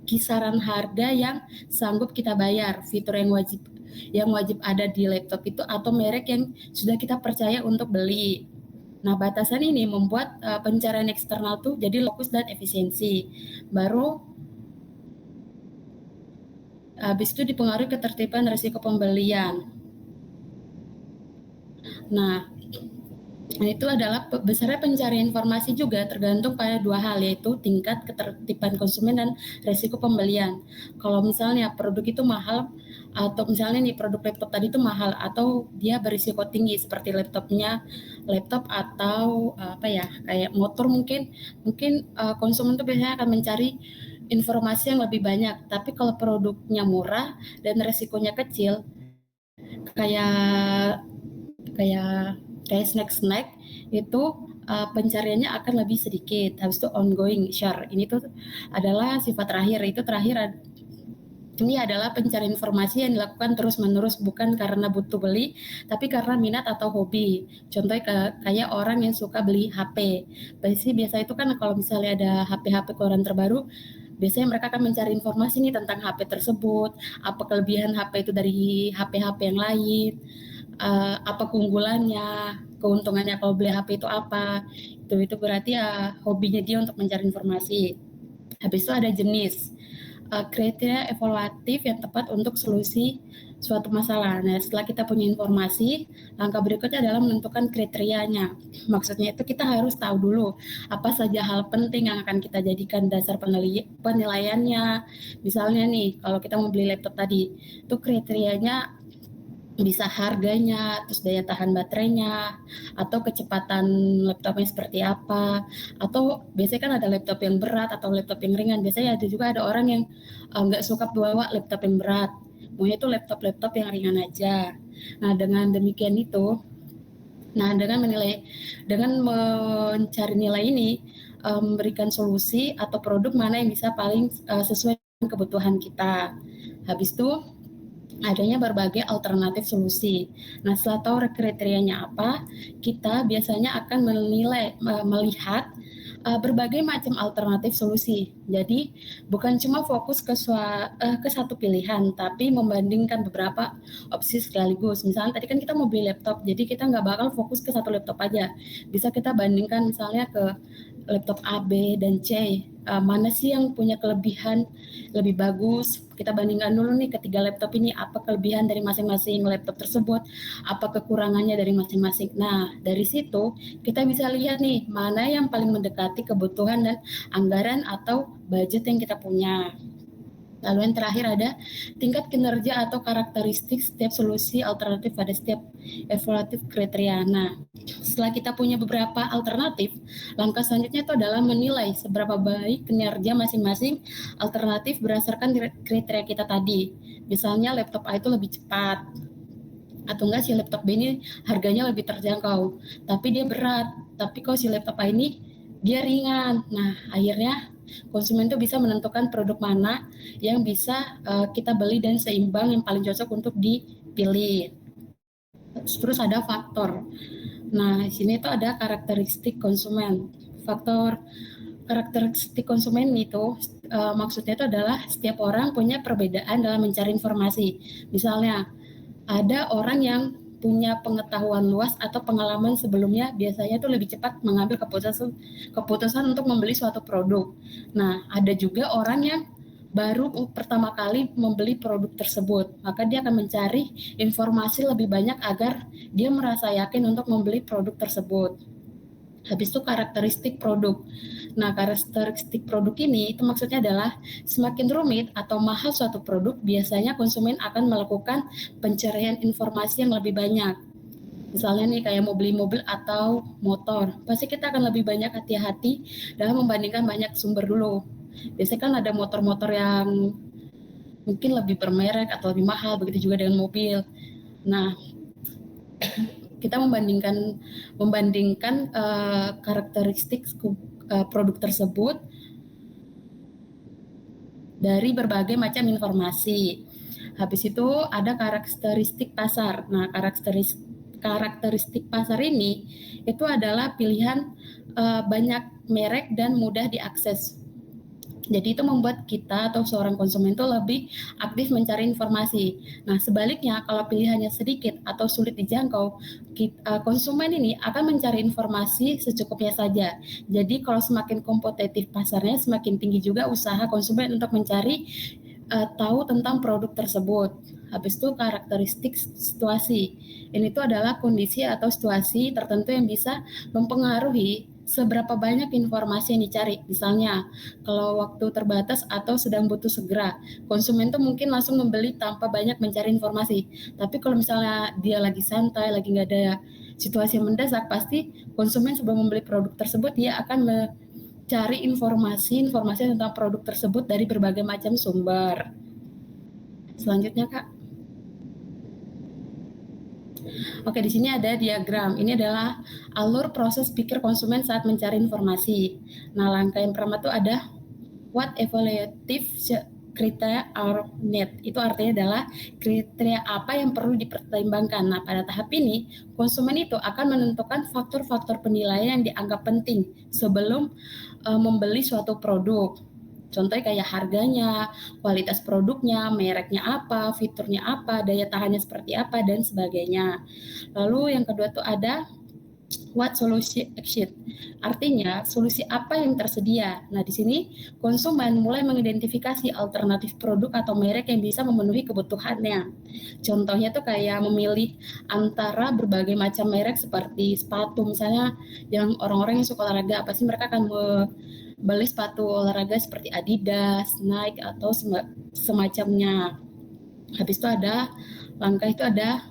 kisaran harga yang sanggup kita bayar, fitur yang wajib ada di laptop itu atau merek yang sudah kita percaya untuk beli. Nah, batasan ini membuat pencarian eksternal tuh jadi fokus dan efisiensi. Baru habis itu dipengaruhi ketertiban risiko pembelian. Nah, itu adalah besarnya pencarian informasi juga tergantung pada dua hal, yaitu tingkat ketertiban konsumen dan resiko pembelian. Kalau misalnya produk itu mahal, atau misalnya nih produk laptop tadi itu mahal atau dia berisiko tinggi seperti laptop atau apa ya kayak motor mungkin konsumen tuh biasanya akan mencari informasi yang lebih banyak. Tapi kalau produknya murah dan resikonya kecil kayak kayak kayak snack-snack itu pencariannya akan lebih sedikit. Habis itu ongoing share. Ini tuh adalah sifat terakhir. Itu terakhir ini adalah pencarian informasi yang dilakukan terus-menerus bukan karena butuh beli, tapi karena minat atau hobi. Contohnya kayak orang yang suka beli HP. Biasa itu kan kalau misalnya ada HP-HP keluaran terbaru, biasanya mereka akan mencari informasi nih tentang HP tersebut, apa kelebihan HP itu dari HP-HP yang lain, apa keunggulannya, keuntungannya kalau beli HP itu apa. Itu berarti ya hobinya dia untuk mencari informasi. Habis itu ada jenis kriteria evaluatif yang tepat untuk solusi suatu masalah. Nah, setelah kita punya informasi, langkah berikutnya adalah menentukan kriterianya. Maksudnya itu kita harus tahu dulu apa saja hal penting yang akan kita jadikan dasar penilaiannya. Misalnya nih, kalau kita mau beli laptop tadi, itu kriterianya bisa harganya, terus daya tahan baterainya, atau kecepatan laptopnya seperti apa, atau biasanya kan ada laptop yang berat atau laptop yang ringan. Biasanya ada juga ada orang yang nggak suka bawa laptop yang berat, maunya itu laptop yang ringan aja. Nah dengan demikian itu, dengan mencari nilai ini, memberikan solusi atau produk mana yang bisa paling sesuai dengan kebutuhan kita. Habis itu adanya berbagai alternatif solusi. Nah, setelah tahu kriterianya apa, kita biasanya akan melihat berbagai macam alternatif solusi. Jadi, bukan cuma fokus ke satu pilihan, tapi membandingkan beberapa opsi sekaligus. Misalnya tadi kan kita mau beli laptop, jadi kita nggak bakal fokus ke satu laptop aja. Bisa kita bandingkan misalnya ke laptop A, B, dan C. Mana sih yang punya kelebihan lebih bagus? Kita bandingkan dulu nih ketiga laptop ini, apa kelebihan dari masing-masing laptop tersebut, apa kekurangannya dari masing-masing. Nah, dari situ kita bisa lihat nih mana yang paling mendekati kebutuhan dan anggaran atau budget yang kita punya. Lalu yang terakhir ada tingkat kinerja atau karakteristik setiap solusi alternatif pada setiap evaluatif kriteria. Nah, setelah kita punya beberapa alternatif, langkah selanjutnya itu adalah menilai seberapa baik kinerja masing-masing alternatif berdasarkan kriteria kita tadi. Misalnya laptop A itu lebih cepat, atau enggak si laptop B ini harganya lebih terjangkau, tapi dia berat. Tapi kalau si laptop A ini dia ringan. Nah, akhirnya konsumen itu bisa menentukan produk mana yang bisa kita beli dan seimbang yang paling cocok untuk dipilih. Terus ada faktor. Nah, di sini tuh ada karakteristik konsumen. Faktor karakteristik konsumen itu maksudnya itu adalah setiap orang punya perbedaan dalam mencari informasi. Misalnya, ada orang yang punya pengetahuan luas atau pengalaman sebelumnya biasanya itu lebih cepat mengambil keputusan untuk membeli suatu produk. Nah, ada juga orang yang baru pertama kali membeli produk tersebut, maka dia akan mencari informasi lebih banyak agar dia merasa yakin untuk membeli produk tersebut. Habis itu karakteristik produk. Nah, karakteristik produk ini itu maksudnya adalah semakin rumit atau mahal suatu produk, biasanya konsumen akan melakukan pencarian informasi yang lebih banyak. Misalnya nih kayak mau beli mobil atau motor, pasti kita akan lebih banyak hati-hati dalam membandingkan banyak sumber dulu. Biasanya kan ada motor-motor yang mungkin lebih bermerek atau lebih mahal, begitu juga dengan mobil. Nah, kita membandingkan karakteristik produk tersebut dari berbagai macam informasi. Habis itu ada karakteristik pasar. Nah, karakteristik pasar ini itu adalah pilihan banyak merek dan mudah diakses. Jadi itu membuat kita atau seorang konsumen itu lebih aktif mencari informasi. Nah, sebaliknya kalau pilihannya sedikit atau sulit dijangkau, konsumen ini akan mencari informasi secukupnya saja. Jadi kalau semakin kompetitif pasarnya, semakin tinggi juga usaha konsumen untuk mencari tahu tentang produk tersebut. Habis itu karakteristik situasi. Ini tuh adalah kondisi atau situasi tertentu yang bisa mempengaruhi seberapa banyak informasi yang dicari. Misalnya, kalau waktu terbatas atau sedang butuh segera, konsumen tuh mungkin langsung membeli tanpa banyak mencari informasi. Tapi kalau misalnya dia lagi santai, lagi nggak ada situasi yang mendesak, pasti konsumen sebelum membeli produk tersebut, dia akan mencari informasi tentang produk tersebut dari berbagai macam sumber. Selanjutnya, Kak. Oke, di sini ada diagram. Ini adalah alur proses pikir konsumen saat mencari informasi. Nah, langkah yang pertama itu ada what evaluative criteria are need. Itu artinya adalah kriteria apa yang perlu dipertimbangkan. Nah, pada tahap ini, konsumen itu akan menentukan faktor-faktor penilaian yang dianggap penting sebelum membeli suatu produk. Contohnya kayak harganya, kualitas produknya, mereknya apa, fiturnya apa, daya tahannya seperti apa, dan sebagainya. Lalu yang kedua tuh ada what solution exist. Artinya, solusi apa yang tersedia. Nah, di sini konsumen mulai mengidentifikasi alternatif produk atau merek yang bisa memenuhi kebutuhannya. Contohnya tuh kayak memilih antara berbagai macam merek seperti sepatu. Misalnya yang orang-orang yang suka olahraga, pasti mereka akan beli sepatu olahraga seperti Adidas, Nike, atau semacamnya. Habis itu ada langkah itu ada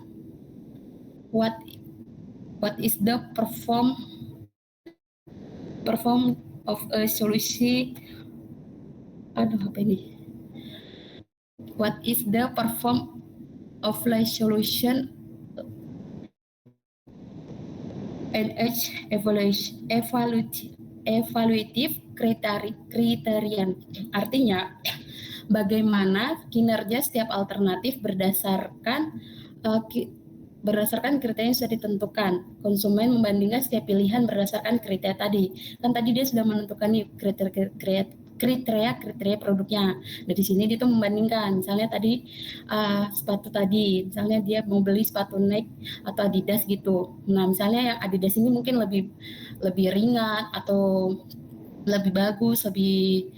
what is the perform of a solution. Apa ini? What is the perform of a solution and evaluative criterion. Artinya, bagaimana kinerja setiap alternatif berdasarkan kriteria yang sudah ditentukan. Konsumen membandingkan setiap pilihan berdasarkan kriteria tadi. Kan tadi dia sudah menentukan nih kriteria produknya. Dari sini dia tuh membandingkan. Misalnya tadi sepatu tadi, misalnya dia mau beli sepatu Nike atau Adidas gitu. Nah, misalnya yang Adidas ini mungkin lebih ringan atau lebih bagus, lebih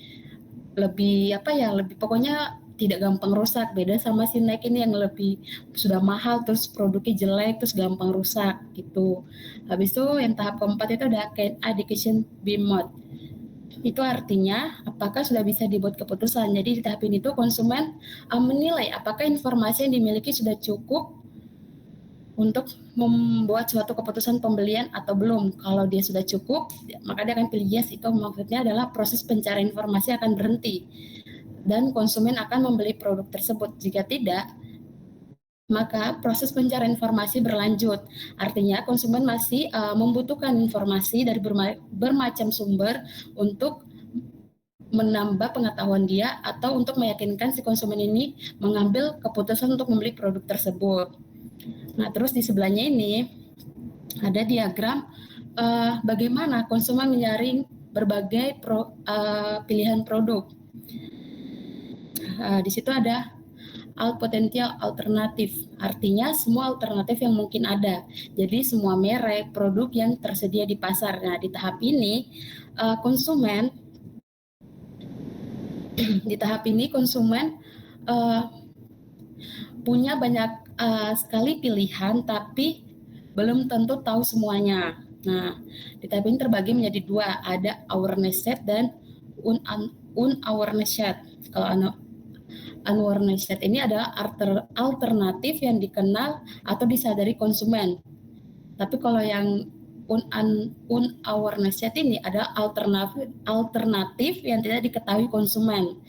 pokoknya tidak gampang rusak. Beda sama si Nike ini yang lebih sudah mahal, terus produknya jelek, terus gampang rusak gitu. Habis itu yang tahap keempat itu ada education be mode. Itu artinya apakah sudah bisa dibuat keputusan. Jadi di tahap ini tuh konsumen menilai apakah informasi yang dimiliki sudah cukup untuk membuat suatu keputusan pembelian atau belum. Kalau dia sudah cukup, maka dia akan pilih yes. Itu maksudnya adalah proses pencarian informasi akan berhenti dan konsumen akan membeli produk tersebut. Jika tidak, maka proses pencarian informasi berlanjut. Artinya konsumen masih membutuhkan informasi dari bermacam sumber untuk menambah pengetahuan dia atau untuk meyakinkan si konsumen ini mengambil keputusan untuk membeli produk tersebut. Nah, terus di sebelahnya ini ada diagram bagaimana konsumen menyaring berbagai pilihan produk. Di situ ada all potential alternatif, artinya semua alternatif yang mungkin ada. Jadi semua merek produk yang tersedia di pasar. Nah, di tahap ini konsumen punya banyak sekali pilihan, tapi belum tentu tahu semuanya. Nah, di tahap ini terbagi menjadi dua, ada awareness set dan unawareness set. Kalau unawareness set ini adalah alternatif yang dikenal atau disadari konsumen. Tapi kalau yang unawareness set ini adalah alternatif yang tidak diketahui konsumen.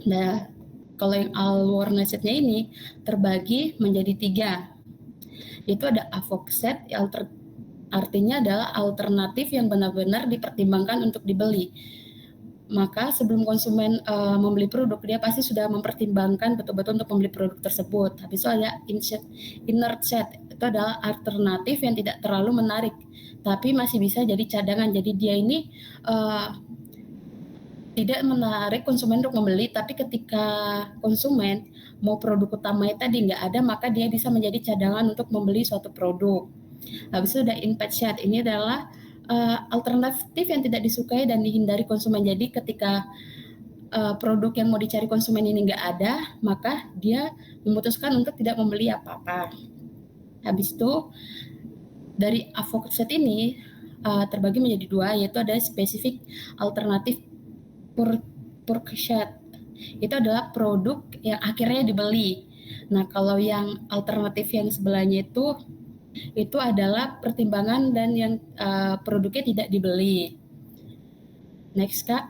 Nah, kalau yang awareness setnya ini terbagi menjadi 3. Itu ada AVOC set, artinya adalah alternatif yang benar-benar dipertimbangkan untuk dibeli. Maka sebelum konsumen membeli produk, dia pasti sudah mempertimbangkan betul-betul untuk membeli produk tersebut. Habis itu ada inert set, itu adalah alternatif yang tidak terlalu menarik, tapi masih bisa jadi cadangan. Jadi dia ini tidak menarik konsumen untuk membeli, tapi ketika konsumen mau produk utamanya tadi nggak ada, maka dia bisa menjadi cadangan untuk membeli suatu produk. Habis itu ada impact set, ini adalah alternatif yang tidak disukai dan dihindari konsumen. Jadi ketika produk yang mau dicari konsumen ini nggak ada, maka dia memutuskan untuk tidak membeli apa-apa. Habis itu dari AVOC set ini terbagi menjadi dua, yaitu ada spesifik alternatif purchase. Itu adalah produk yang akhirnya dibeli. Nah, kalau yang alternatif yang sebelahnya itu adalah pertimbangan dan yang produknya tidak dibeli. Next, Kak.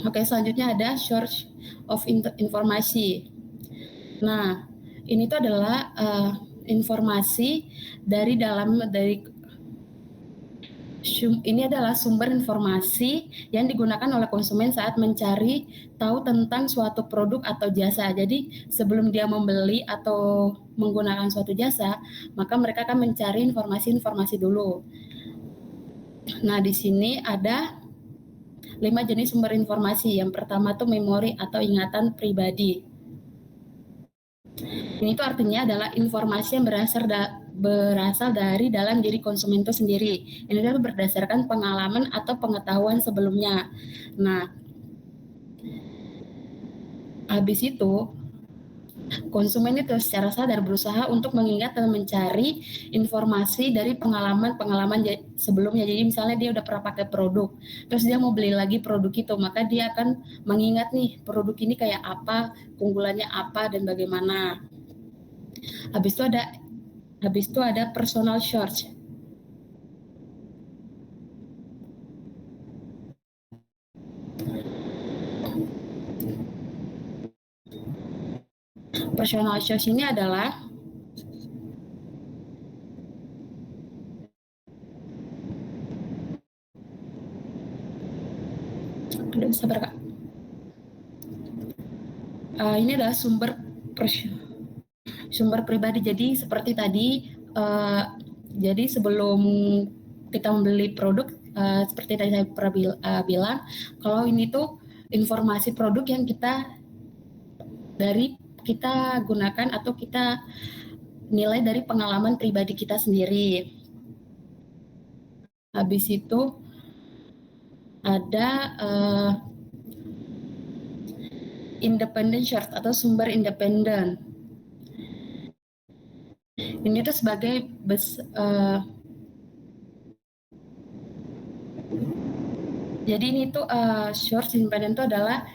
Oke, selanjutnya ada source of informasi. Nah, ini tuh adalah informasi ini adalah sumber informasi yang digunakan oleh konsumen saat mencari tahu tentang suatu produk atau jasa. Jadi sebelum dia membeli atau menggunakan suatu jasa, maka mereka akan mencari informasi-informasi dulu. Nah, di sini ada 5 jenis sumber informasi. Yang pertama tuh memori atau ingatan pribadi. Ini tuh artinya adalah informasi yang berasal dari dalam diri konsumen itu sendiri. Ini adalah berdasarkan pengalaman atau pengetahuan sebelumnya. Nah, habis itu konsumen itu secara sadar berusaha untuk mengingat dan mencari informasi dari pengalaman sebelumnya. Jadi misalnya dia udah pernah pakai produk, terus dia mau beli lagi produk itu, maka dia akan mengingat nih produk ini kayak apa, keunggulannya apa, dan bagaimana. Habis itu ada personal search. Personal search ini adalah sabar Kak. Ini adalah sumber pribadi. Jadi seperti tadi, jadi sebelum kita membeli produk, seperti tadi saya pernah bilang, kalau ini tuh informasi produk yang kita gunakan atau kita nilai dari pengalaman pribadi kita sendiri. Habis itu ada independent source atau sumber independen. Ini tuh sebagai jadi ini tuh source independen itu adalah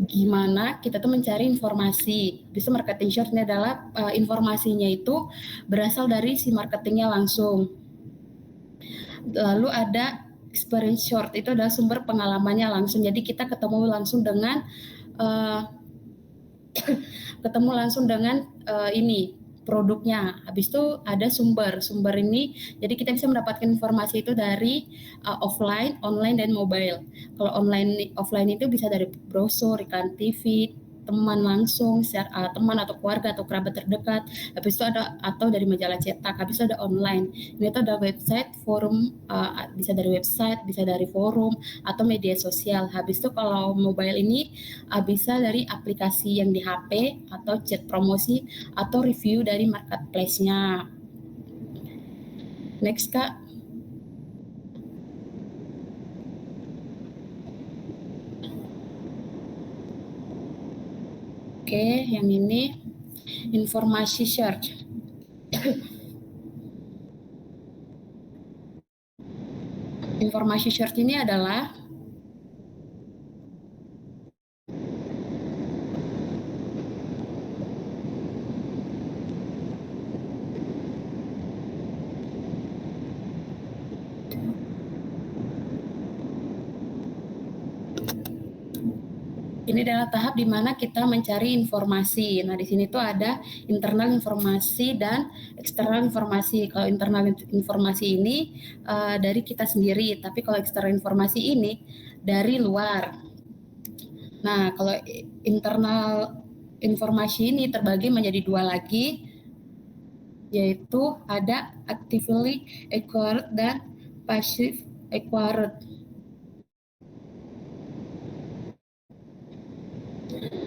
gimana kita tuh mencari informasi. Bisa marketing source ini adalah informasinya itu berasal dari si marketingnya langsung. Lalu ada experience source, itu adalah sumber pengalamannya langsung. Jadi kita ketemu langsung dengan ini produknya. Habis itu ada sumber ini, jadi kita bisa mendapatkan informasi itu dari offline, online, dan mobile. Kalau offline itu bisa dari brosur, iklan TV, teman langsung, teman atau keluarga atau kerabat terdekat. Habis itu ada atau dari majalah cetak. Habis itu ada online. Ini tuh ada website, forum, bisa dari website, bisa dari forum atau media sosial. Habis itu kalau mobile ini bisa dari aplikasi yang di HP atau chat promosi atau review dari marketplace-nya. Next, Kak. Oke, yang ini informasi search. Informasi search ini adalah ini adalah tahap di mana kita mencari informasi. Nah, di sini tuh ada internal informasi dan eksternal informasi. Kalau internal informasi ini dari kita sendiri, tapi kalau eksternal informasi ini dari luar. Nah, kalau internal informasi ini terbagi menjadi dua lagi, yaitu ada actively acquired dan passive acquired.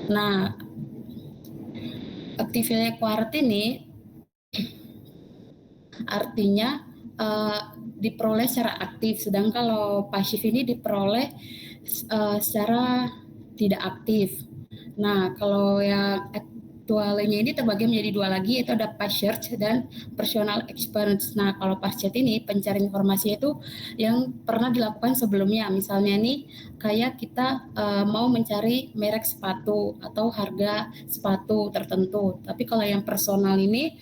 Nah, actively acquired ini artinya diperoleh secara aktif, sedangkan kalau pasif ini diperoleh secara tidak aktif. Nah, kalau yang kontekstualnya ini terbagi menjadi dua lagi, yaitu ada past search dan personal experience. Nah, kalau past search ini pencarian informasi itu yang pernah dilakukan sebelumnya. Misalnya nih, kayak kita mau mencari merek sepatu atau harga sepatu tertentu. Tapi kalau yang personal ini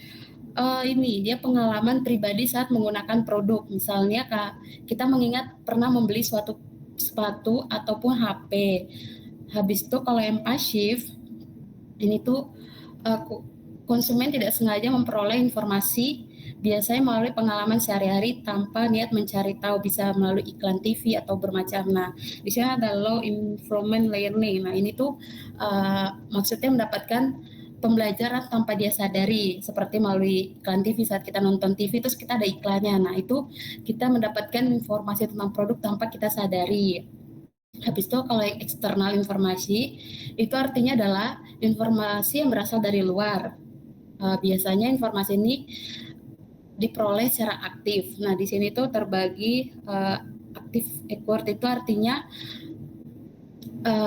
dia pengalaman pribadi saat menggunakan produk. Misalnya kita mengingat pernah membeli suatu sepatu ataupun HP. Habis itu kalau yang pasif ini tuh konsumen tidak sengaja memperoleh informasi biasanya melalui pengalaman sehari-hari tanpa niat mencari tahu, bisa melalui iklan TV atau bermacam. Nah, di sini ada low information learning. Nah, ini tuh maksudnya mendapatkan pembelajaran tanpa dia sadari, seperti melalui iklan TV. Saat kita nonton TV terus kita ada iklannya, nah itu kita mendapatkan informasi tentang produk tanpa kita sadari. Habis itu kalau yang eksternal informasi itu artinya adalah informasi yang berasal dari luar. Biasanya informasi ini diperoleh secara aktif. Nah, di sini tuh terbagi aktif awkward itu artinya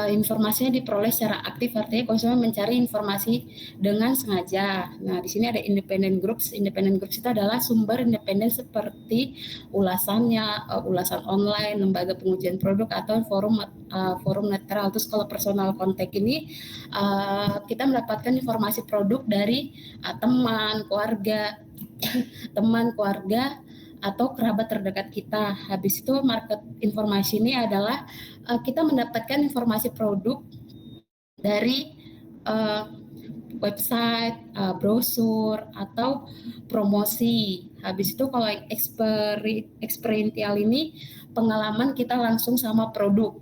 informasinya diperoleh secara aktif, artinya konsumen mencari informasi dengan sengaja. Nah, di sini ada independent groups. Independent groups itu adalah sumber independen seperti ulasannya, ulasan online, lembaga pengujian produk atau forum netral. Terus kalau personal contact ini kita mendapatkan informasi produk dari teman, keluarga, atau kerabat terdekat kita. Habis itu market informasi ini adalah kita mendapatkan informasi produk dari website, brosur, atau promosi. Habis itu kalau experiential ini pengalaman kita langsung sama produk.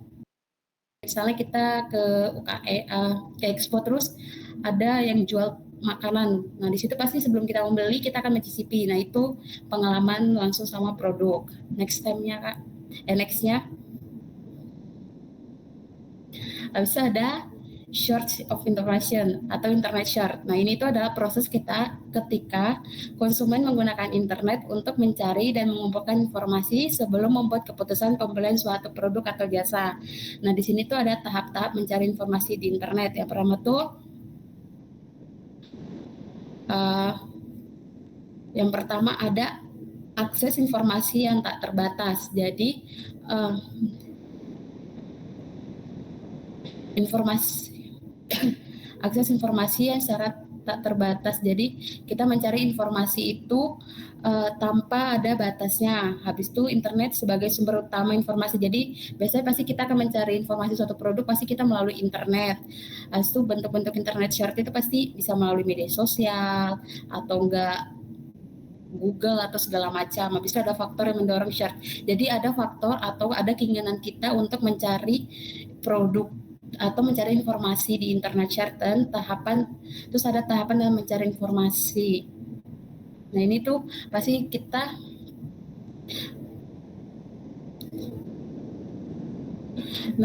Misalnya kita ke UKE, ke Expo, terus ada yang jual makanan. Nah, di situ pasti sebelum kita membeli kita akan mencicipi. Nah, itu pengalaman langsung sama produk. Next-nya Kak. Next-nya. Habis itu ada short of information atau internet short. Nah, ini itu adalah proses kita ketika konsumen menggunakan internet untuk mencari dan mengumpulkan informasi sebelum membuat keputusan pembelian suatu produk atau jasa. Nah, di sini tuh ada tahap-tahap mencari informasi di internet. Yang pertama tuh yang pertama ada akses informasi yang tak terbatas. Jadi akses informasi yang secara tak terbatas. Jadi kita mencari informasi itu tanpa ada batasnya. Habis itu internet sebagai sumber utama informasi. Jadi biasanya pasti kita akan mencari informasi suatu produk pasti kita melalui internet. Habis itu bentuk-bentuk internet short itu pasti bisa melalui media sosial atau enggak Google atau segala macam. Habis itu ada faktor yang mendorong short. Jadi ada faktor atau ada keinginan kita untuk mencari produk atau mencari informasi di internet share dan terus ada tahapan dalam mencari informasi. Nah, ini tuh pasti kita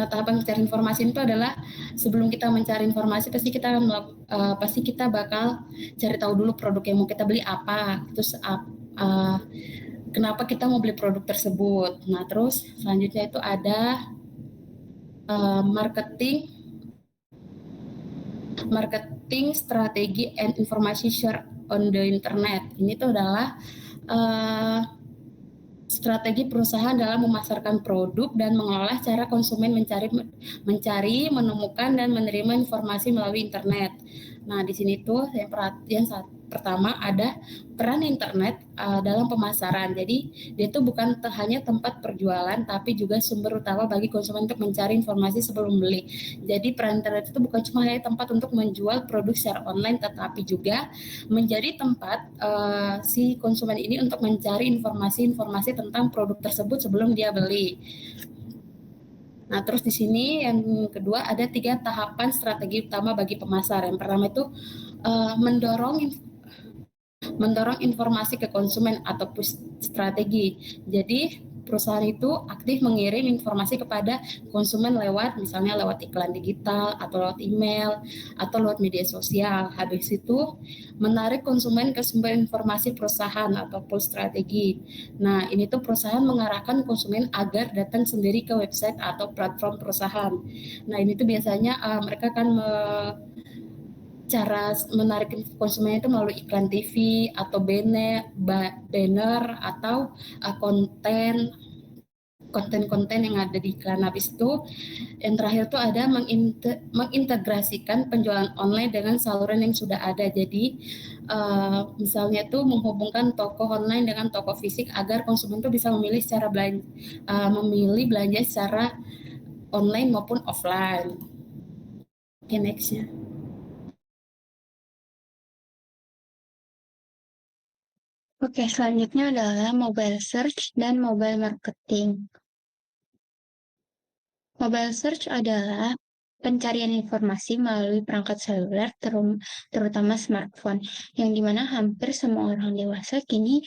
tahapan mencari informasi itu adalah sebelum kita mencari informasi pasti kita bakal cari tahu dulu produk yang mau kita beli apa, terus kenapa kita mau beli produk tersebut. Nah, terus selanjutnya itu ada marketing strategi and information share on the internet. Ini tuh adalah strategi perusahaan dalam memasarkan produk dan mengolah cara konsumen mencari, menemukan dan menerima informasi melalui internet. Nah, di sini tuh yang pertama ada peran internet dalam pemasaran. Jadi dia tuh bukan hanya tempat perjualan tapi juga sumber utama bagi konsumen untuk mencari informasi sebelum beli. Jadi peran internet itu bukan cuma hanya tempat untuk menjual produk secara online, tetapi juga menjadi tempat si konsumen ini untuk mencari informasi tentang produk tersebut sebelum dia beli. Nah, terus di sini yang kedua ada 3 tahapan strategi utama bagi pemasar. Yang pertama itu mendorong informasi ke konsumen atau push strategi. Jadi perusahaan itu aktif mengirim informasi kepada konsumen misalnya lewat iklan digital atau lewat email atau lewat media sosial. Habis itu menarik konsumen ke sumber informasi perusahaan atau pull strategi. Nah, ini tuh perusahaan mengarahkan konsumen agar datang sendiri ke website atau platform perusahaan. Nah, ini tuh biasanya mereka akan cara menarik konsumen itu melalui iklan TV atau banner atau konten-konten yang ada di iklan. Habis itu yang terakhir tuh ada mengintegrasikan penjualan online dengan saluran yang sudah ada. Jadi misalnya tuh menghubungkan toko online dengan toko fisik agar konsumen tuh bisa memilih belanja secara online maupun offline. Oke, nextnya. Oke, selanjutnya adalah mobile search dan mobile marketing. Mobile search adalah pencarian informasi melalui perangkat seluler, terutama smartphone, yang dimana hampir semua orang dewasa kini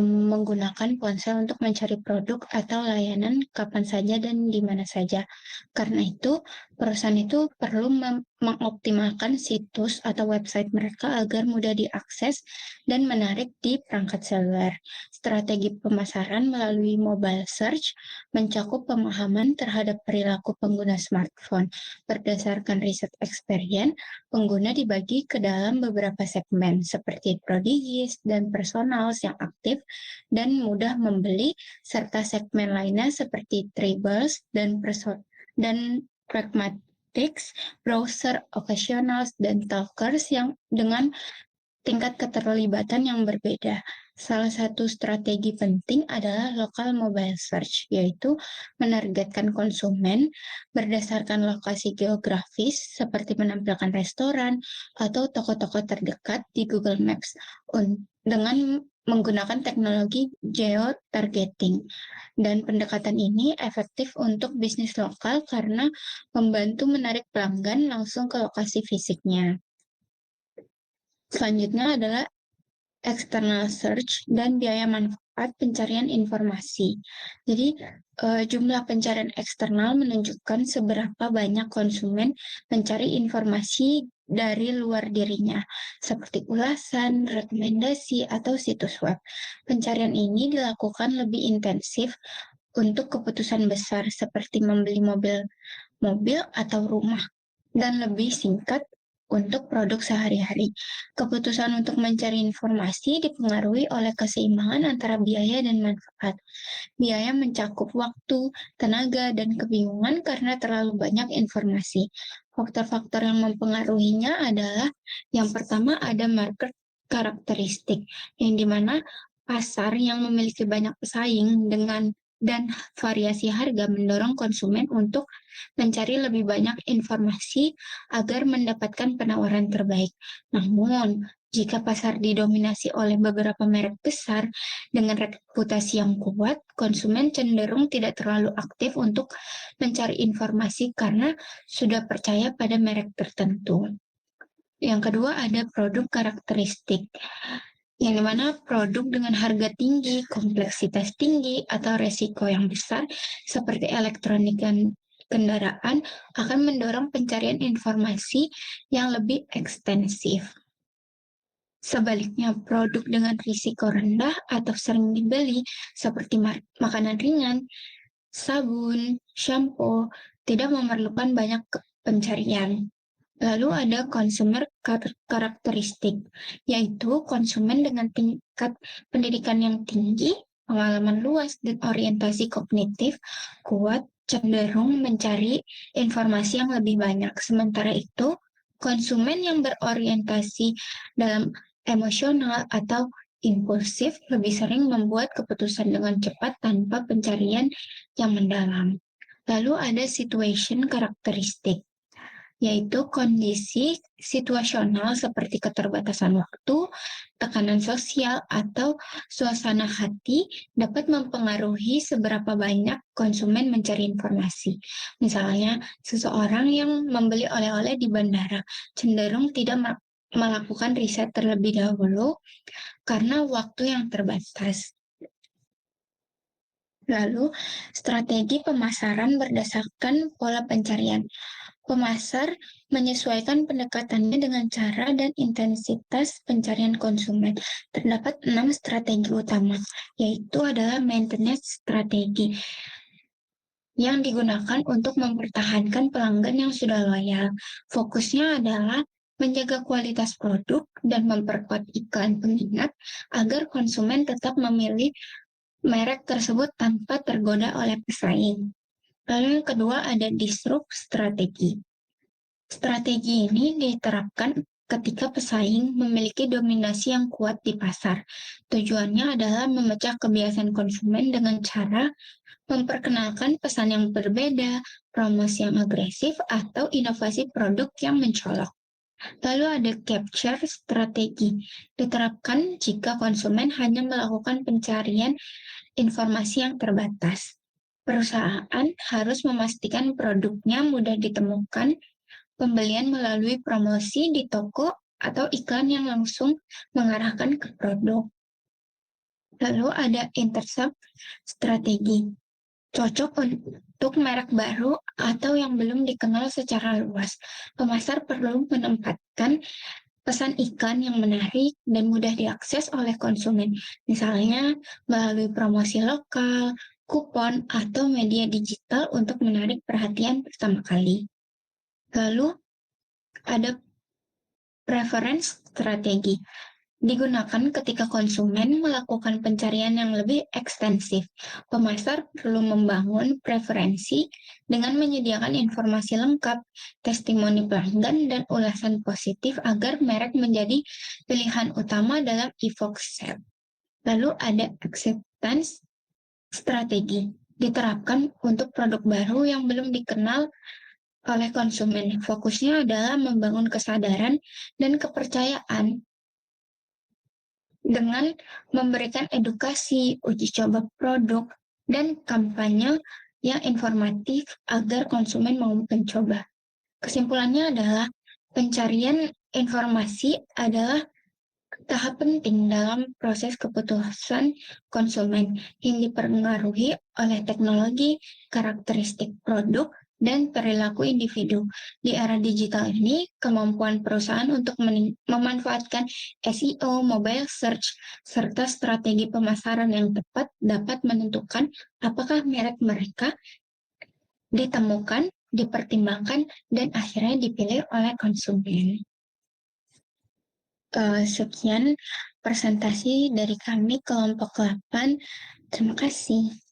menggunakan ponsel untuk mencari produk atau layanan kapan saja dan di mana saja. Karena itu, perusahaan itu perlu mengoptimalkan situs atau website mereka agar mudah diakses dan menarik di perangkat seluler. Strategi pemasaran melalui mobile search mencakup pemahaman terhadap perilaku pengguna smartphone. Berdasarkan riset experience, pengguna dibagi ke dalam beberapa segmen seperti prodigis dan personals yang aktif dan mudah membeli, serta segmen lainnya seperti tribals dan pragmatics, browser occasionals, dan talkers yang dengan tingkat keterlibatan yang berbeda. Salah satu strategi penting adalah local mobile search, yaitu menargetkan konsumen berdasarkan lokasi geografis seperti menampilkan restoran atau toko-toko terdekat di Google Maps dengan menggunakan teknologi geo-targeting. Dan pendekatan ini efektif untuk bisnis lokal karena membantu menarik pelanggan langsung ke lokasi fisiknya. Selanjutnya adalah external search dan biaya manfaat pencarian informasi. Jadi, jumlah pencarian eksternal menunjukkan seberapa banyak konsumen mencari informasi dari luar dirinya, seperti ulasan, rekomendasi, atau situs web. Pencarian ini dilakukan lebih intensif untuk keputusan besar seperti membeli mobil atau rumah, dan lebih singkat untuk produk sehari-hari. Keputusan untuk mencari informasi dipengaruhi oleh keseimbangan antara biaya dan manfaat. Biaya mencakup waktu, tenaga, dan kebingungan karena terlalu banyak informasi. Faktor-faktor yang mempengaruhinya adalah yang pertama ada market karakteristik, yang dimana pasar yang memiliki banyak pesaing dan variasi harga mendorong konsumen untuk mencari lebih banyak informasi agar mendapatkan penawaran terbaik. Namun, jika pasar didominasi oleh beberapa merek besar dengan reputasi yang kuat, konsumen cenderung tidak terlalu aktif untuk mencari informasi karena sudah percaya pada merek tertentu. Yang kedua ada produk karakteristik, yang dimana produk dengan harga tinggi, kompleksitas tinggi, atau resiko yang besar seperti elektronik dan kendaraan akan mendorong pencarian informasi yang lebih ekstensif. Sebaliknya, produk dengan risiko rendah atau sering dibeli seperti makanan ringan, sabun, shampoo, tidak memerlukan banyak pencarian. Lalu ada consumer karakteristik, yaitu konsumen dengan tingkat pendidikan yang tinggi, pengalaman luas, dan orientasi kognitif kuat cenderung mencari informasi yang lebih banyak. Sementara itu, konsumen yang berorientasi dalam emosional atau impulsif lebih sering membuat keputusan dengan cepat tanpa pencarian yang mendalam. Lalu ada situation karakteristik, yaitu kondisi situasional seperti keterbatasan waktu, tekanan sosial, atau suasana hati dapat mempengaruhi seberapa banyak konsumen mencari informasi. Misalnya, seseorang yang membeli oleh-oleh di bandara cenderung tidak melakukan riset terlebih dahulu karena waktu yang terbatas. Lalu, strategi pemasaran berdasarkan pola pencarian. Pemasar menyesuaikan pendekatannya dengan cara dan intensitas pencarian konsumen. Terdapat 6 strategi utama, yaitu adalah maintenance strategi yang digunakan untuk mempertahankan pelanggan yang sudah loyal. Fokusnya adalah menjaga kualitas produk, dan memperkuat iklan pengingat agar konsumen tetap memilih merek tersebut tanpa tergoda oleh pesaing. Lalu yang kedua ada disrupt strategi. Strategi ini diterapkan ketika pesaing memiliki dominasi yang kuat di pasar. Tujuannya adalah memecah kebiasaan konsumen dengan cara memperkenalkan pesan yang berbeda, promosi yang agresif, atau inovasi produk yang mencolok. Lalu ada capture strategi, diterapkan jika konsumen hanya melakukan pencarian informasi yang terbatas. Perusahaan harus memastikan produknya mudah ditemukan, pembelian melalui promosi di toko, atau iklan yang langsung mengarahkan ke produk. Lalu ada intercept strategi, cocok untuk merek baru atau yang belum dikenal secara luas. Pemasar perlu menempatkan pesan iklan yang menarik dan mudah diakses oleh konsumen, misalnya melalui promosi lokal, kupon, atau media digital untuk menarik perhatian pertama kali. Lalu ada preference strategi, digunakan ketika konsumen melakukan pencarian yang lebih ekstensif. Pemasar perlu membangun preferensi dengan menyediakan informasi lengkap, testimoni pelanggan, dan ulasan positif agar merek menjadi pilihan utama dalam e-box sale. Lalu ada acceptance strategi, diterapkan untuk produk baru yang belum dikenal oleh konsumen. Fokusnya adalah membangun kesadaran dan kepercayaan dengan memberikan edukasi, uji coba produk, dan kampanye yang informatif agar konsumen mau mencoba. Kesimpulannya adalah pencarian informasi adalah tahap penting dalam proses keputusan konsumen yang dipengaruhi oleh teknologi, karakteristik produk, dan perilaku individu. Di era digital ini, kemampuan perusahaan untuk memanfaatkan SEO, mobile search, serta strategi pemasaran yang tepat dapat menentukan apakah merek mereka ditemukan, dipertimbangkan, dan akhirnya dipilih oleh konsumen. Sekian presentasi dari kami kelompok 8. Terima kasih.